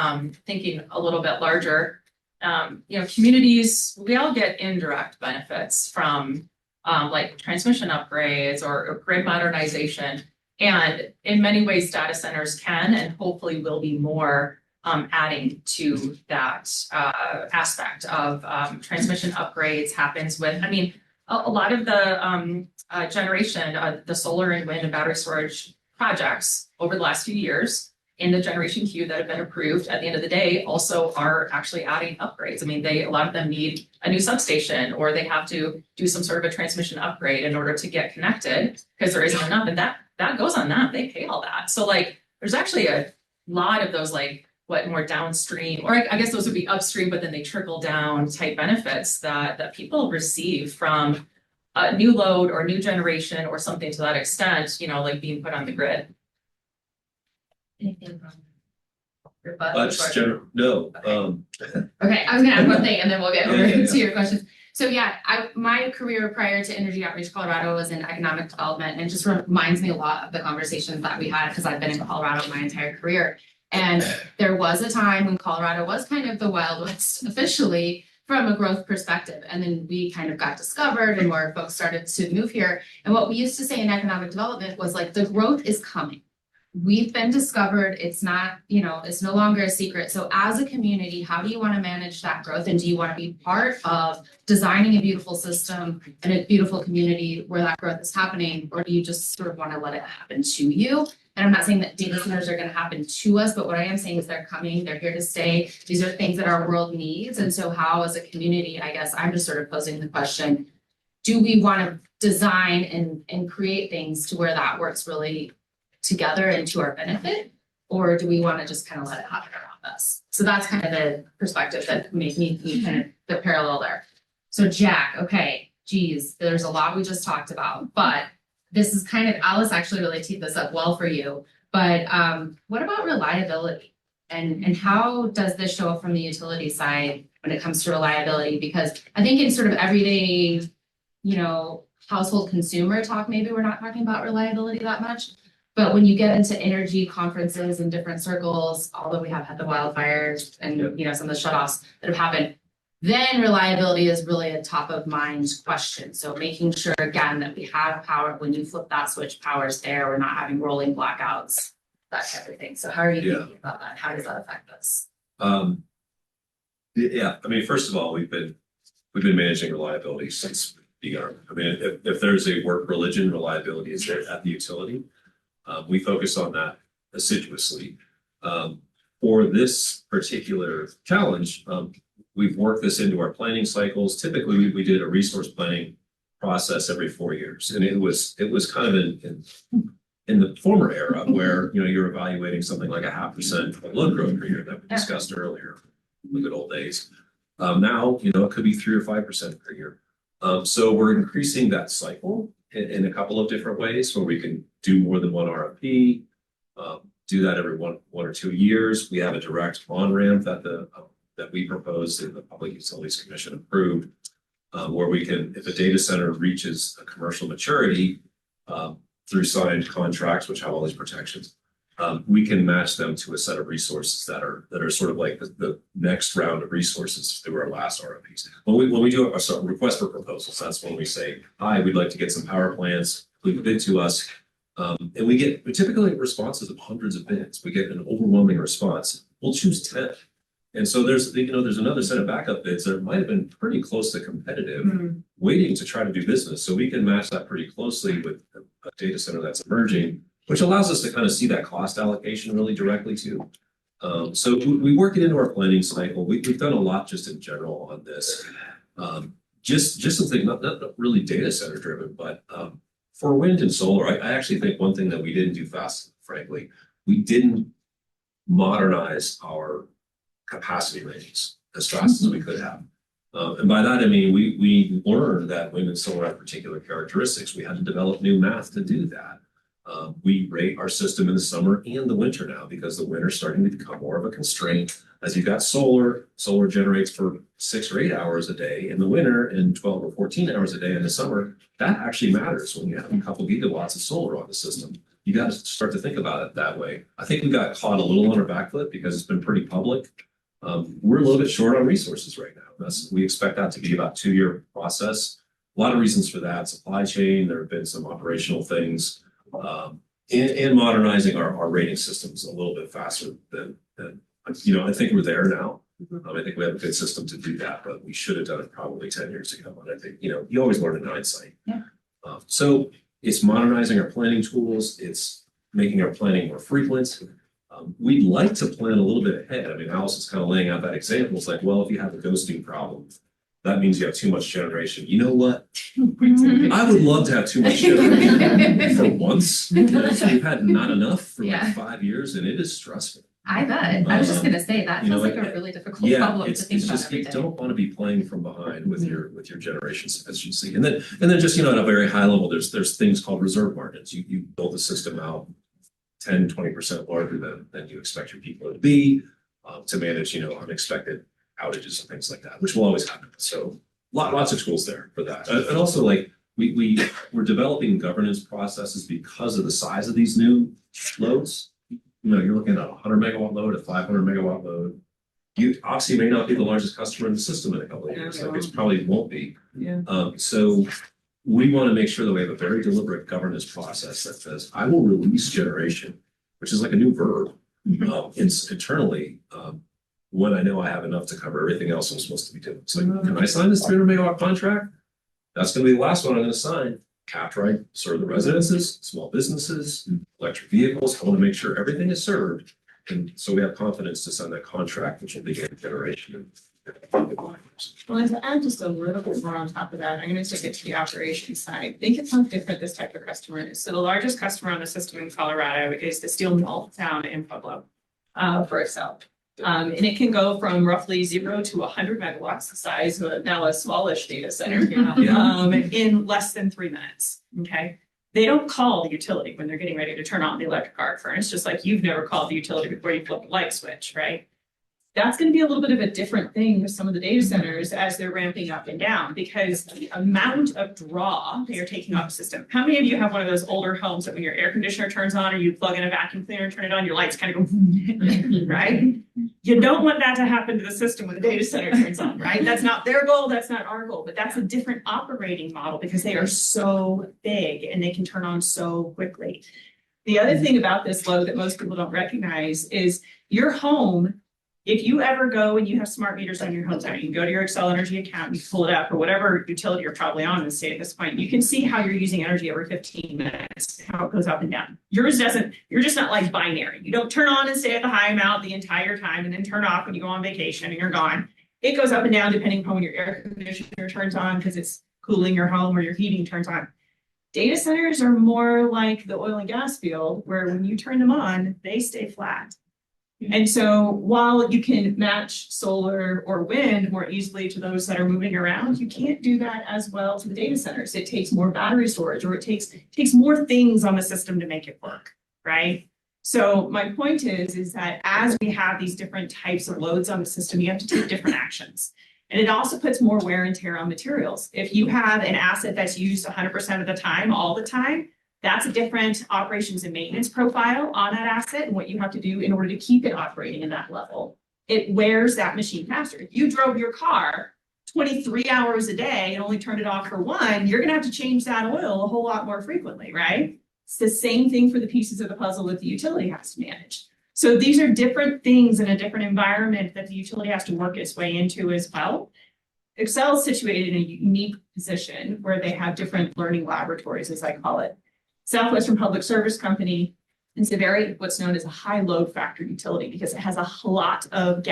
thinking a little bit larger, communities, we all get indirect benefits from like transmission upgrades or grid modernization. And in many ways, data centers can and hopefully will be more adding to that aspect of transmission upgrades happens with, I mean, a lot of the generation, the solar and wind and battery storage projects over the last few years in the generation queue that have been approved at the end of the day also are actually adding upgrades. I mean, a lot of them need a new substation, or they have to do some sort of a transmission upgrade in order to get connected because there isn't enough, and that goes on them. They pay all that. So like, there's actually a lot of those like more downstream, or I guess those would be upstream, but then they trickle down type benefits that people receive from a new load or new generation or something to that extent, like being put on the grid. Anything from your butt? No. Okay, I was gonna add one thing and then we'll get Yeah. to your questions. So yeah, my career prior to Energy Outreach Colorado was in economic development, and it just reminds me a lot of the conversations that we had because I've been in Colorado my entire career. And there was a time when Colorado was kind of the Wild West officially from a growth perspective. And then we kind of got discovered and more folks started to move here. And what we used to say in economic development was like, the growth is coming. We've been discovered. It's not, it's no longer a secret. So as a community, how do you want to manage that growth? And do you want to be part of designing a beautiful system and a beautiful community where that growth is happening? Or do you just sort of want to let it happen to you? And I'm not saying that data centers are going to happen to us, but what I am saying is they're coming, they're here to stay. These are things that our world needs. And so how, as a community, I guess I'm just sort of posing the question, do we want to design and create things to where that works really together and to our benefit? Or do we want to just kind of let it happen around us? So that's kind of the perspective that made me kind of the parallel there. So Jack, okay, geez, there's a lot we just talked about, but this is kind of, Alice actually really teed this up well for you, but what about reliability? And how does this show up from the utility side when it comes to reliability? Because I think in sort of everyday, household consumer talk, maybe we're not talking about reliability that much. But when you get into energy conferences in different circles, although we have had the wildfires and some of the shutoffs that have happened, then reliability is really a top of mind question. So making sure again that we have power when you flip that switch, power's there. We're not having rolling blackouts, that type of thing. So how are you thinking about that? How does that affect us? Yeah, I mean, first of all, we've been managing reliability since begun. I mean, if there's a work religion, reliability is there at the utility. We focus on that assiduously. For this particular challenge, we've worked this into our planning cycles. Typically, we did a resource planning process every 4 years, and it was kind of in the former era where you're evaluating something like 0.5% of load growth per year that we discussed earlier, in the good old days. Now it could be 3 or 5% per year. So we're increasing that cycle in a couple of different ways where we can do more than one RFP, do that every one or 2 years. We have a direct on-ramp that we proposed and the Public Utilities Commission approved, where we can, if a data center reaches a commercial maturity through signed contracts, which have all these protections, we can match them to a set of resources that are sort of like the next round of resources through our last RFPs. When we do a request for proposals, that's when we say, hi, we'd like to get some power plants, please bid to us. And we typically get responses of hundreds of bids. We get an overwhelming response. We'll choose 10. And so there's another set of backup bids that might have been pretty close to competitive, waiting to try to do business. So we can match that pretty closely with a data center that's emerging, which allows us to kind of see that cost allocation really directly too. So we work it into our planning cycle. We've done a lot just in general on this. Just something not really data center driven, but for wind and solar, I actually think one thing that we didn't do fast, frankly, we didn't modernize our capacity ratings as fast as we could have. And by that, I mean, we learned that wind and solar have particular characteristics. We had to develop new math to do that. We rate our system in the summer and the winter now because the winter is starting to become more of a constraint. As you've got solar generates for 6 or 8 hours a day in the winter and 12 or 14 hours a day in the summer. That actually matters when you have a couple gigawatts of solar on the system. You got to start to think about it that way. I think we got caught a little on our back foot because it's been pretty public. We're a little bit short on resources right now. We expect that to be about a 2-year process. A lot of reasons for that. Supply chain, there have been some operational things. And modernizing our rating systems a little bit faster than I think we're there now. I think we have a good system to do that, but we should have done it probably 10 years ago. And I think, you always learn in hindsight. Yeah. So it's modernizing our planning tools. It's making our planning more frequent. We'd like to plan a little bit ahead. I mean, Alice is kind of laying out that example. It's like, well, if you have a ghosting problem, that means you have too much generation. You know what? I would love to have too much generation for once. We've had not enough for like 5 years, and it is stressful. I bet. I was just gonna say that feels like a really difficult problem to think about every you day. don't want to be playing from behind with your generation sufficiency. And then just at a very high level, there's things called reserve margins. You build the system out 10, 20% larger than you expect your people to be to manage unexpected outages and things like that, which will always happen. So Lots of tools there for that. And also like we're developing governance processes because of the size of these new loads. You know, you're looking at a 100 megawatt load, a 500 megawatt load. You obviously may not be the largest customer in the system in a couple of years, like it probably won't be. Yeah. So we want to make sure that we have a very deliberate governance process that says, I will release generation, which is like a new verb, internally, when I know I have enough to cover everything else I'm supposed to be doing. So can I sign this 300 megawatt contract? That's going to be the last one I'm going to sign after I serve the residences, small businesses, electric vehicles. I want to make sure everything is served. And so we have confidence to sign that contract, which will begin generation. Well, and to add just a little bit more on top of that, I'm going to take it to the operations side. Think of how different this type of customer is. So the largest customer on the system in Colorado is the steel mill down in Pueblo. For itself. And it can go from roughly 0 to 100 megawatts, the size of now a smallish data center, In less than 3 minutes, okay? They don't call the utility when they're getting ready to turn on the electric arc furnace, just like you've never called the utility before you flip the light switch, right? That's going to be a little bit of a different thing with some of the data centers as they're ramping up and down, because the amount of draw they are taking off the system. How many of you have one of those older homes that when your air conditioner turns on or you plug in a vacuum cleaner and turn it on, your lights kind of go, right? You don't want that to happen to the system when the data center turns on, right? That's not their goal, that's not our goal, but that's a different operating model because they are so big and they can turn on so quickly. The other thing about this load that most people don't recognize is your home. If you ever go and you have smart meters on your home site, you can go to your Excel energy account, you pull it up, or whatever utility you're probably on in the state at this point, you can see how you're using energy every 15 minutes, how it goes up and down. Yours doesn't, you're just not like binary. You don't turn on and stay at the high amount the entire time and then turn off when you go on vacation and you're gone. It goes up and down depending upon when your air conditioner turns on because it's cooling your home or your heating turns on. Data centers are more like the oil and gas field where when you turn them on, they stay flat. And so while you can match solar or wind more easily to those that are moving around, you can't do that as well to the data centers. It takes more battery storage or it takes more things on the system to make it work, right? So my point is that as we have these different types of loads on the system, you have to take different actions. And it also puts more wear and tear on materials. If you have an asset that's used 100% of the time, all the time, that's a different operations and maintenance profile on that asset and what you have to do in order to keep it operating in that level. It wears that machine faster. If you drove your car 23 hours a day and only turned it off for 1, you're going to have to change that oil a whole lot more frequently, right? It's the same thing for the pieces of the puzzle that the utility has to manage. So these are different things in a different environment that the utility has to work its way into as well. Excel is situated in a unique position where they have different learning laboratories, as I call it. Southwestern Public Service Company is what's known as a high load factor utility because it has a lot of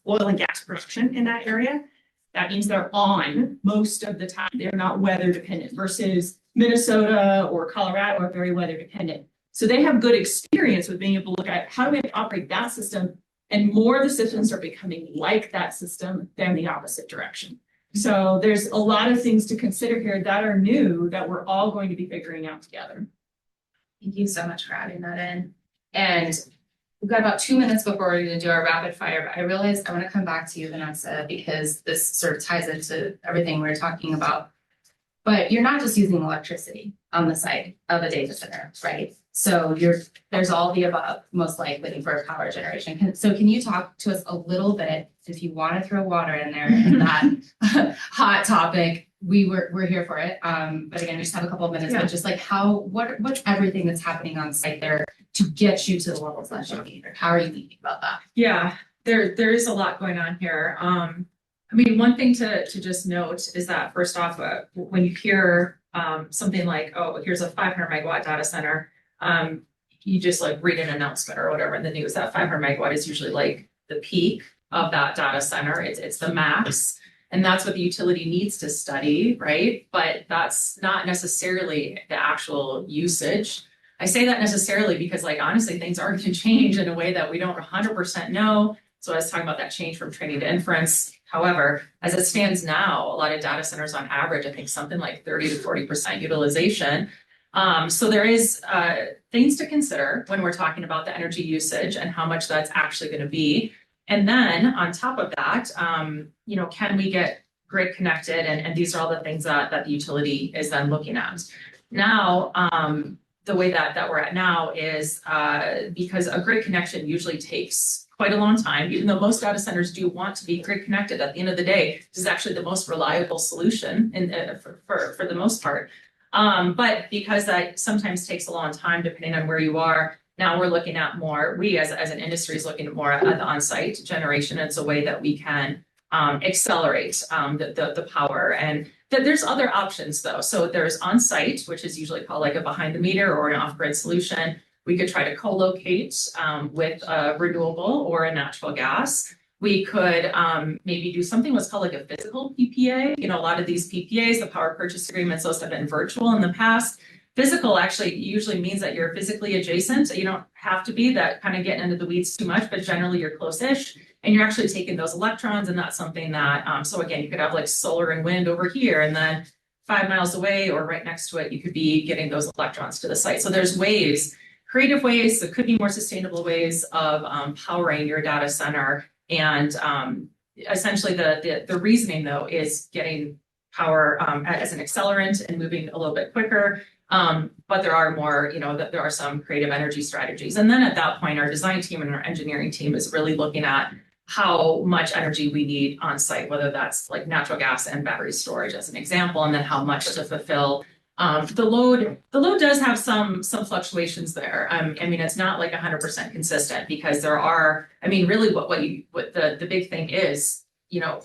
oil and gas production in that area. That means they're on most of the time. They're not weather dependent versus Minnesota or Colorado are very weather dependent. So they have good experience with being able to look at how do we have to operate that system, and more of the systems are becoming like that system than the opposite direction. So there's a lot of things to consider here that are new that we're all going to be figuring out together. Thank you so much for adding that in. And we've got about 2 minutes before we're going to do our rapid fire, but I realized I want to come back to you, Vanessa, because this sort of ties into everything we're talking about. But you're not just using electricity on the site of a data center, right? So there's all the above, most likely for power generation. Can you talk to us a little bit, if you want to throw water in there, and that hot topic, we're here for it. But again, we just have a couple of minutes, but just like what's everything that's happening on site there to get you to the levels that you need, or how are you thinking about that? Yeah, there is a lot going on here. I mean, one thing to just note is that first off, when you hear something like, oh, here's a 500 megawatt data center, you just like read an announcement or whatever in the news. That 500 megawatt is usually like the peak of that data center. It's the max. And that's what the utility needs to study, right? But that's not necessarily the actual usage. I say that necessarily because, like, honestly, things are going to change in a way that we don't 100% know. So I was talking about that change from training to inference. However, as it stands now, a lot of data centers on average, I think something like 30 to 40% utilization. So there is things to consider when we're talking about the energy usage and how much that's actually going to be. And then on top of that, can we get grid connected, and these are all the things that the utility is then looking at. Now, the way that we're at now is because a grid connection usually takes quite a long time, even though most data centers do want to be grid connected. At the end of the day, this is actually the most reliable solution for the most part. But because that sometimes takes a long time, depending on where you are, now we're looking at more, we as an industry is looking more at the on-site generation. It's a way that we can accelerate the power. And there's other options though. So there's on-site, which is usually called like a behind the meter or an off-grid solution. We could try to co-locate with a renewable or a natural gas. We could maybe do something what's called like a physical PPA. You know, a lot of these PPAs, the power purchase agreements, those have been virtual in the past. Physical actually usually means that you're physically adjacent. So you don't have to be that kind of getting into the weeds too much, but generally you're close-ish and you're actually taking those electrons. And that's something that, so again, you could have like solar and wind over here and then 5 miles away or right next to it, you could be getting those electrons to the site. So there's ways, creative ways, there could be more sustainable ways of powering your data center. And essentially the reasoning though is getting power as an accelerant and moving a little bit quicker. But there are more, there are some creative energy strategies. And then at that point, our design team and our engineering team is really looking at how much energy we need on site, whether that's like natural gas and battery storage as an example, and then how much to fulfill the load. The load does have some fluctuations there. I mean, it's not like 100% consistent because there are, really what the big thing is,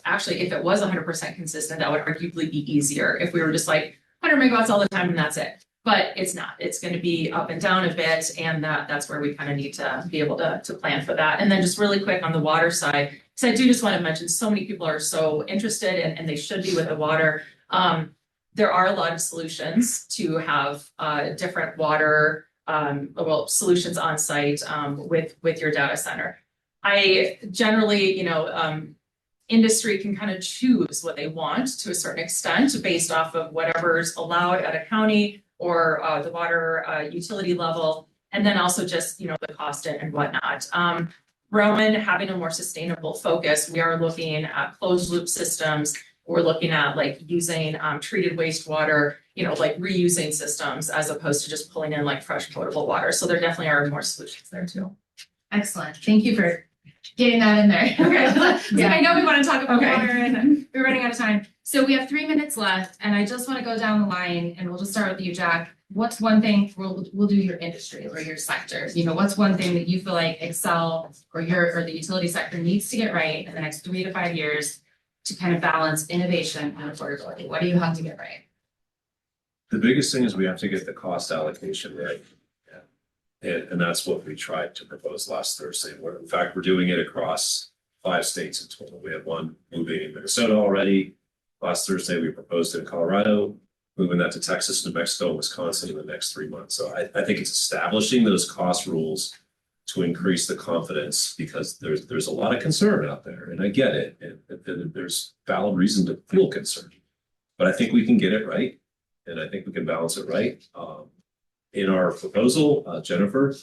actually, if it was 100% consistent, that would arguably be easier if we were just like 100 megawatts all the time and that's it. But it's not. It's going to be up and down a bit, and that's where we kind of need to be able to plan for that. And then just really quick on the water side, because I do just want to mention so many people are so interested and they should be with the water. There are a lot of solutions to have different water solutions on site with your data center. I generally, industry can kind of choose what they want to a certain extent based off of whatever's allowed at a county or the water utility level, and then also just, the cost and whatnot. Roman having a more sustainable focus, we are looking at closed loop systems. We're looking at like using treated wastewater, like reusing systems as opposed to just pulling in like fresh potable water. So there definitely are more solutions there too. Excellent. Thank you for getting that in there. Okay. So I know we want to talk about water and we're running out of time. So we have 3 minutes left and I just want to go down the line and we'll just start with you, Jack. What's one thing we'll do your industry or your sector? What's one thing that you feel like Excel or the utility sector needs to get right in the next 3 to 5 years to kind of balance innovation and affordability? What do you have to get right? The biggest thing is we have to get the cost allocation right. And that's what we tried to propose last Thursday. In fact, we're doing it across 5 states in total. We have one moving in Minnesota already. Last Thursday, we proposed it in Colorado, moving that to Texas, New Mexico, and Wisconsin in the next 3 months. So I think it's establishing those cost rules to increase the confidence because there's a lot of concern out there. And I get it. And there's valid reason to feel concerned. But I think we can get it right. And I think we can balance it right. In our proposal, Jennifer,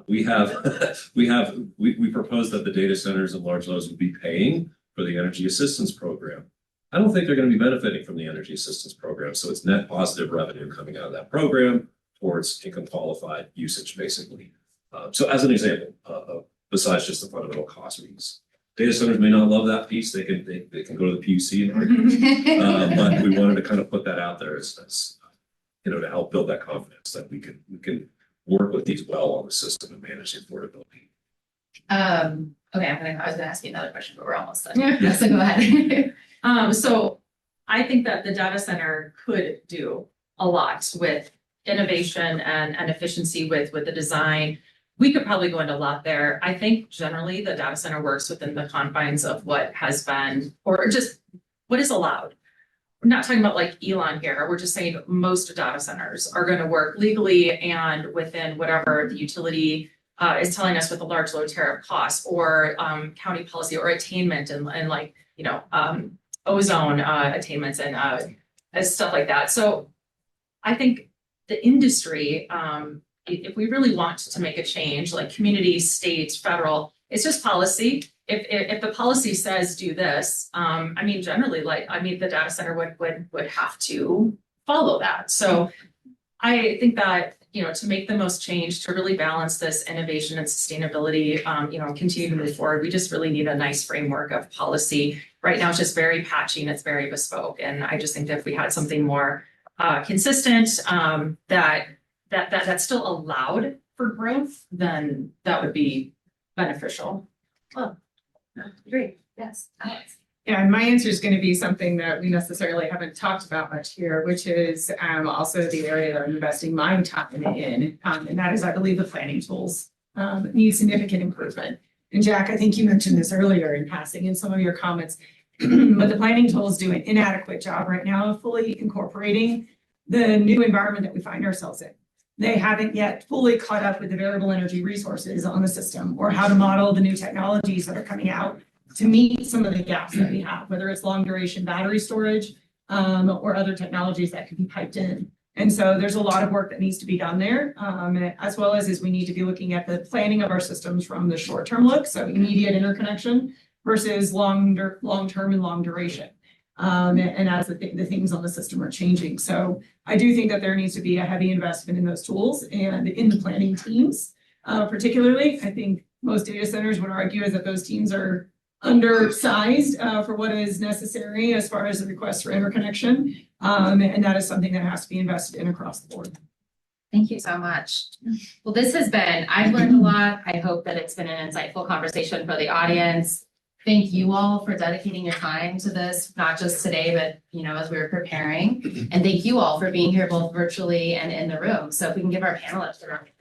we propose that the data centers and large loads will be paying for the energy assistance program. I don't think they're going to be benefiting from the energy assistance program. So it's net positive revenue coming out of that program towards income qualified usage, basically. So as an example, besides just the fundamental cost piece, data centers may not love that piece. They can go to the PUC and argue, but we wanted to kind of put that out there as to help build that confidence that we can work with these well on the system and manage the affordability. Okay, I was gonna ask you another question, but we're almost done. Yeah. So go ahead. So I think that the data center could do a lot with innovation and efficiency with the design. We could probably go into a lot there. I think generally the data center works within the confines of what has been, or just what is allowed. We're not talking about like Elon here. We're just saying most data centers are going to work legally and within whatever the utility is telling us with a large load tariff cost or county policy or attainment and like, ozone attainments and stuff like that. So I think the industry, if we really want to make a change, like community, state, federal, it's just policy. if the policy says do this, I mean, generally, the data center would have to follow that. So I think that, to make the most change, to really balance this innovation and sustainability, continue to move forward, we just really need a nice framework of policy. Right now, it's just very patchy and it's very bespoke. And I just think that if we had something more consistent, that's still allowed for growth, then that would be beneficial. Great, yes. Alex. Yeah, and my answer is going to be something that we necessarily haven't talked about much here, which is also the area that I'm investing my time in. And that is, I believe, the planning tools need significant improvement. And Jack, I think you mentioned this earlier in passing in some of your comments, but the planning tools do an inadequate job right now of fully incorporating the new environment that we find ourselves in. They haven't yet fully caught up with the variable energy resources on the system or how to model the new technologies that are coming out to meet some of the gaps that we have, whether it's long duration battery storage or other technologies that could be piped in. And so there's a lot of work that needs to be done there, as well as we need to be looking at the planning of our systems from the short-term look, so immediate interconnection versus long-term and long duration. And as the things on the system are changing. So I do think that there needs to be a heavy investment in those tools and in the planning teams. Particularly, I think most data centers would argue is that those teams are undersized for what is necessary as far as the request for interconnection. And that is something that has to be invested in across the board. Thank you so much. Well, I've learned a lot. I hope that it's been an insightful conversation for the audience. Thank you all for dedicating your time to this, not just today, but as we were preparing. And thank you all for being here both virtually and in the room. So if we can give our panelists a round of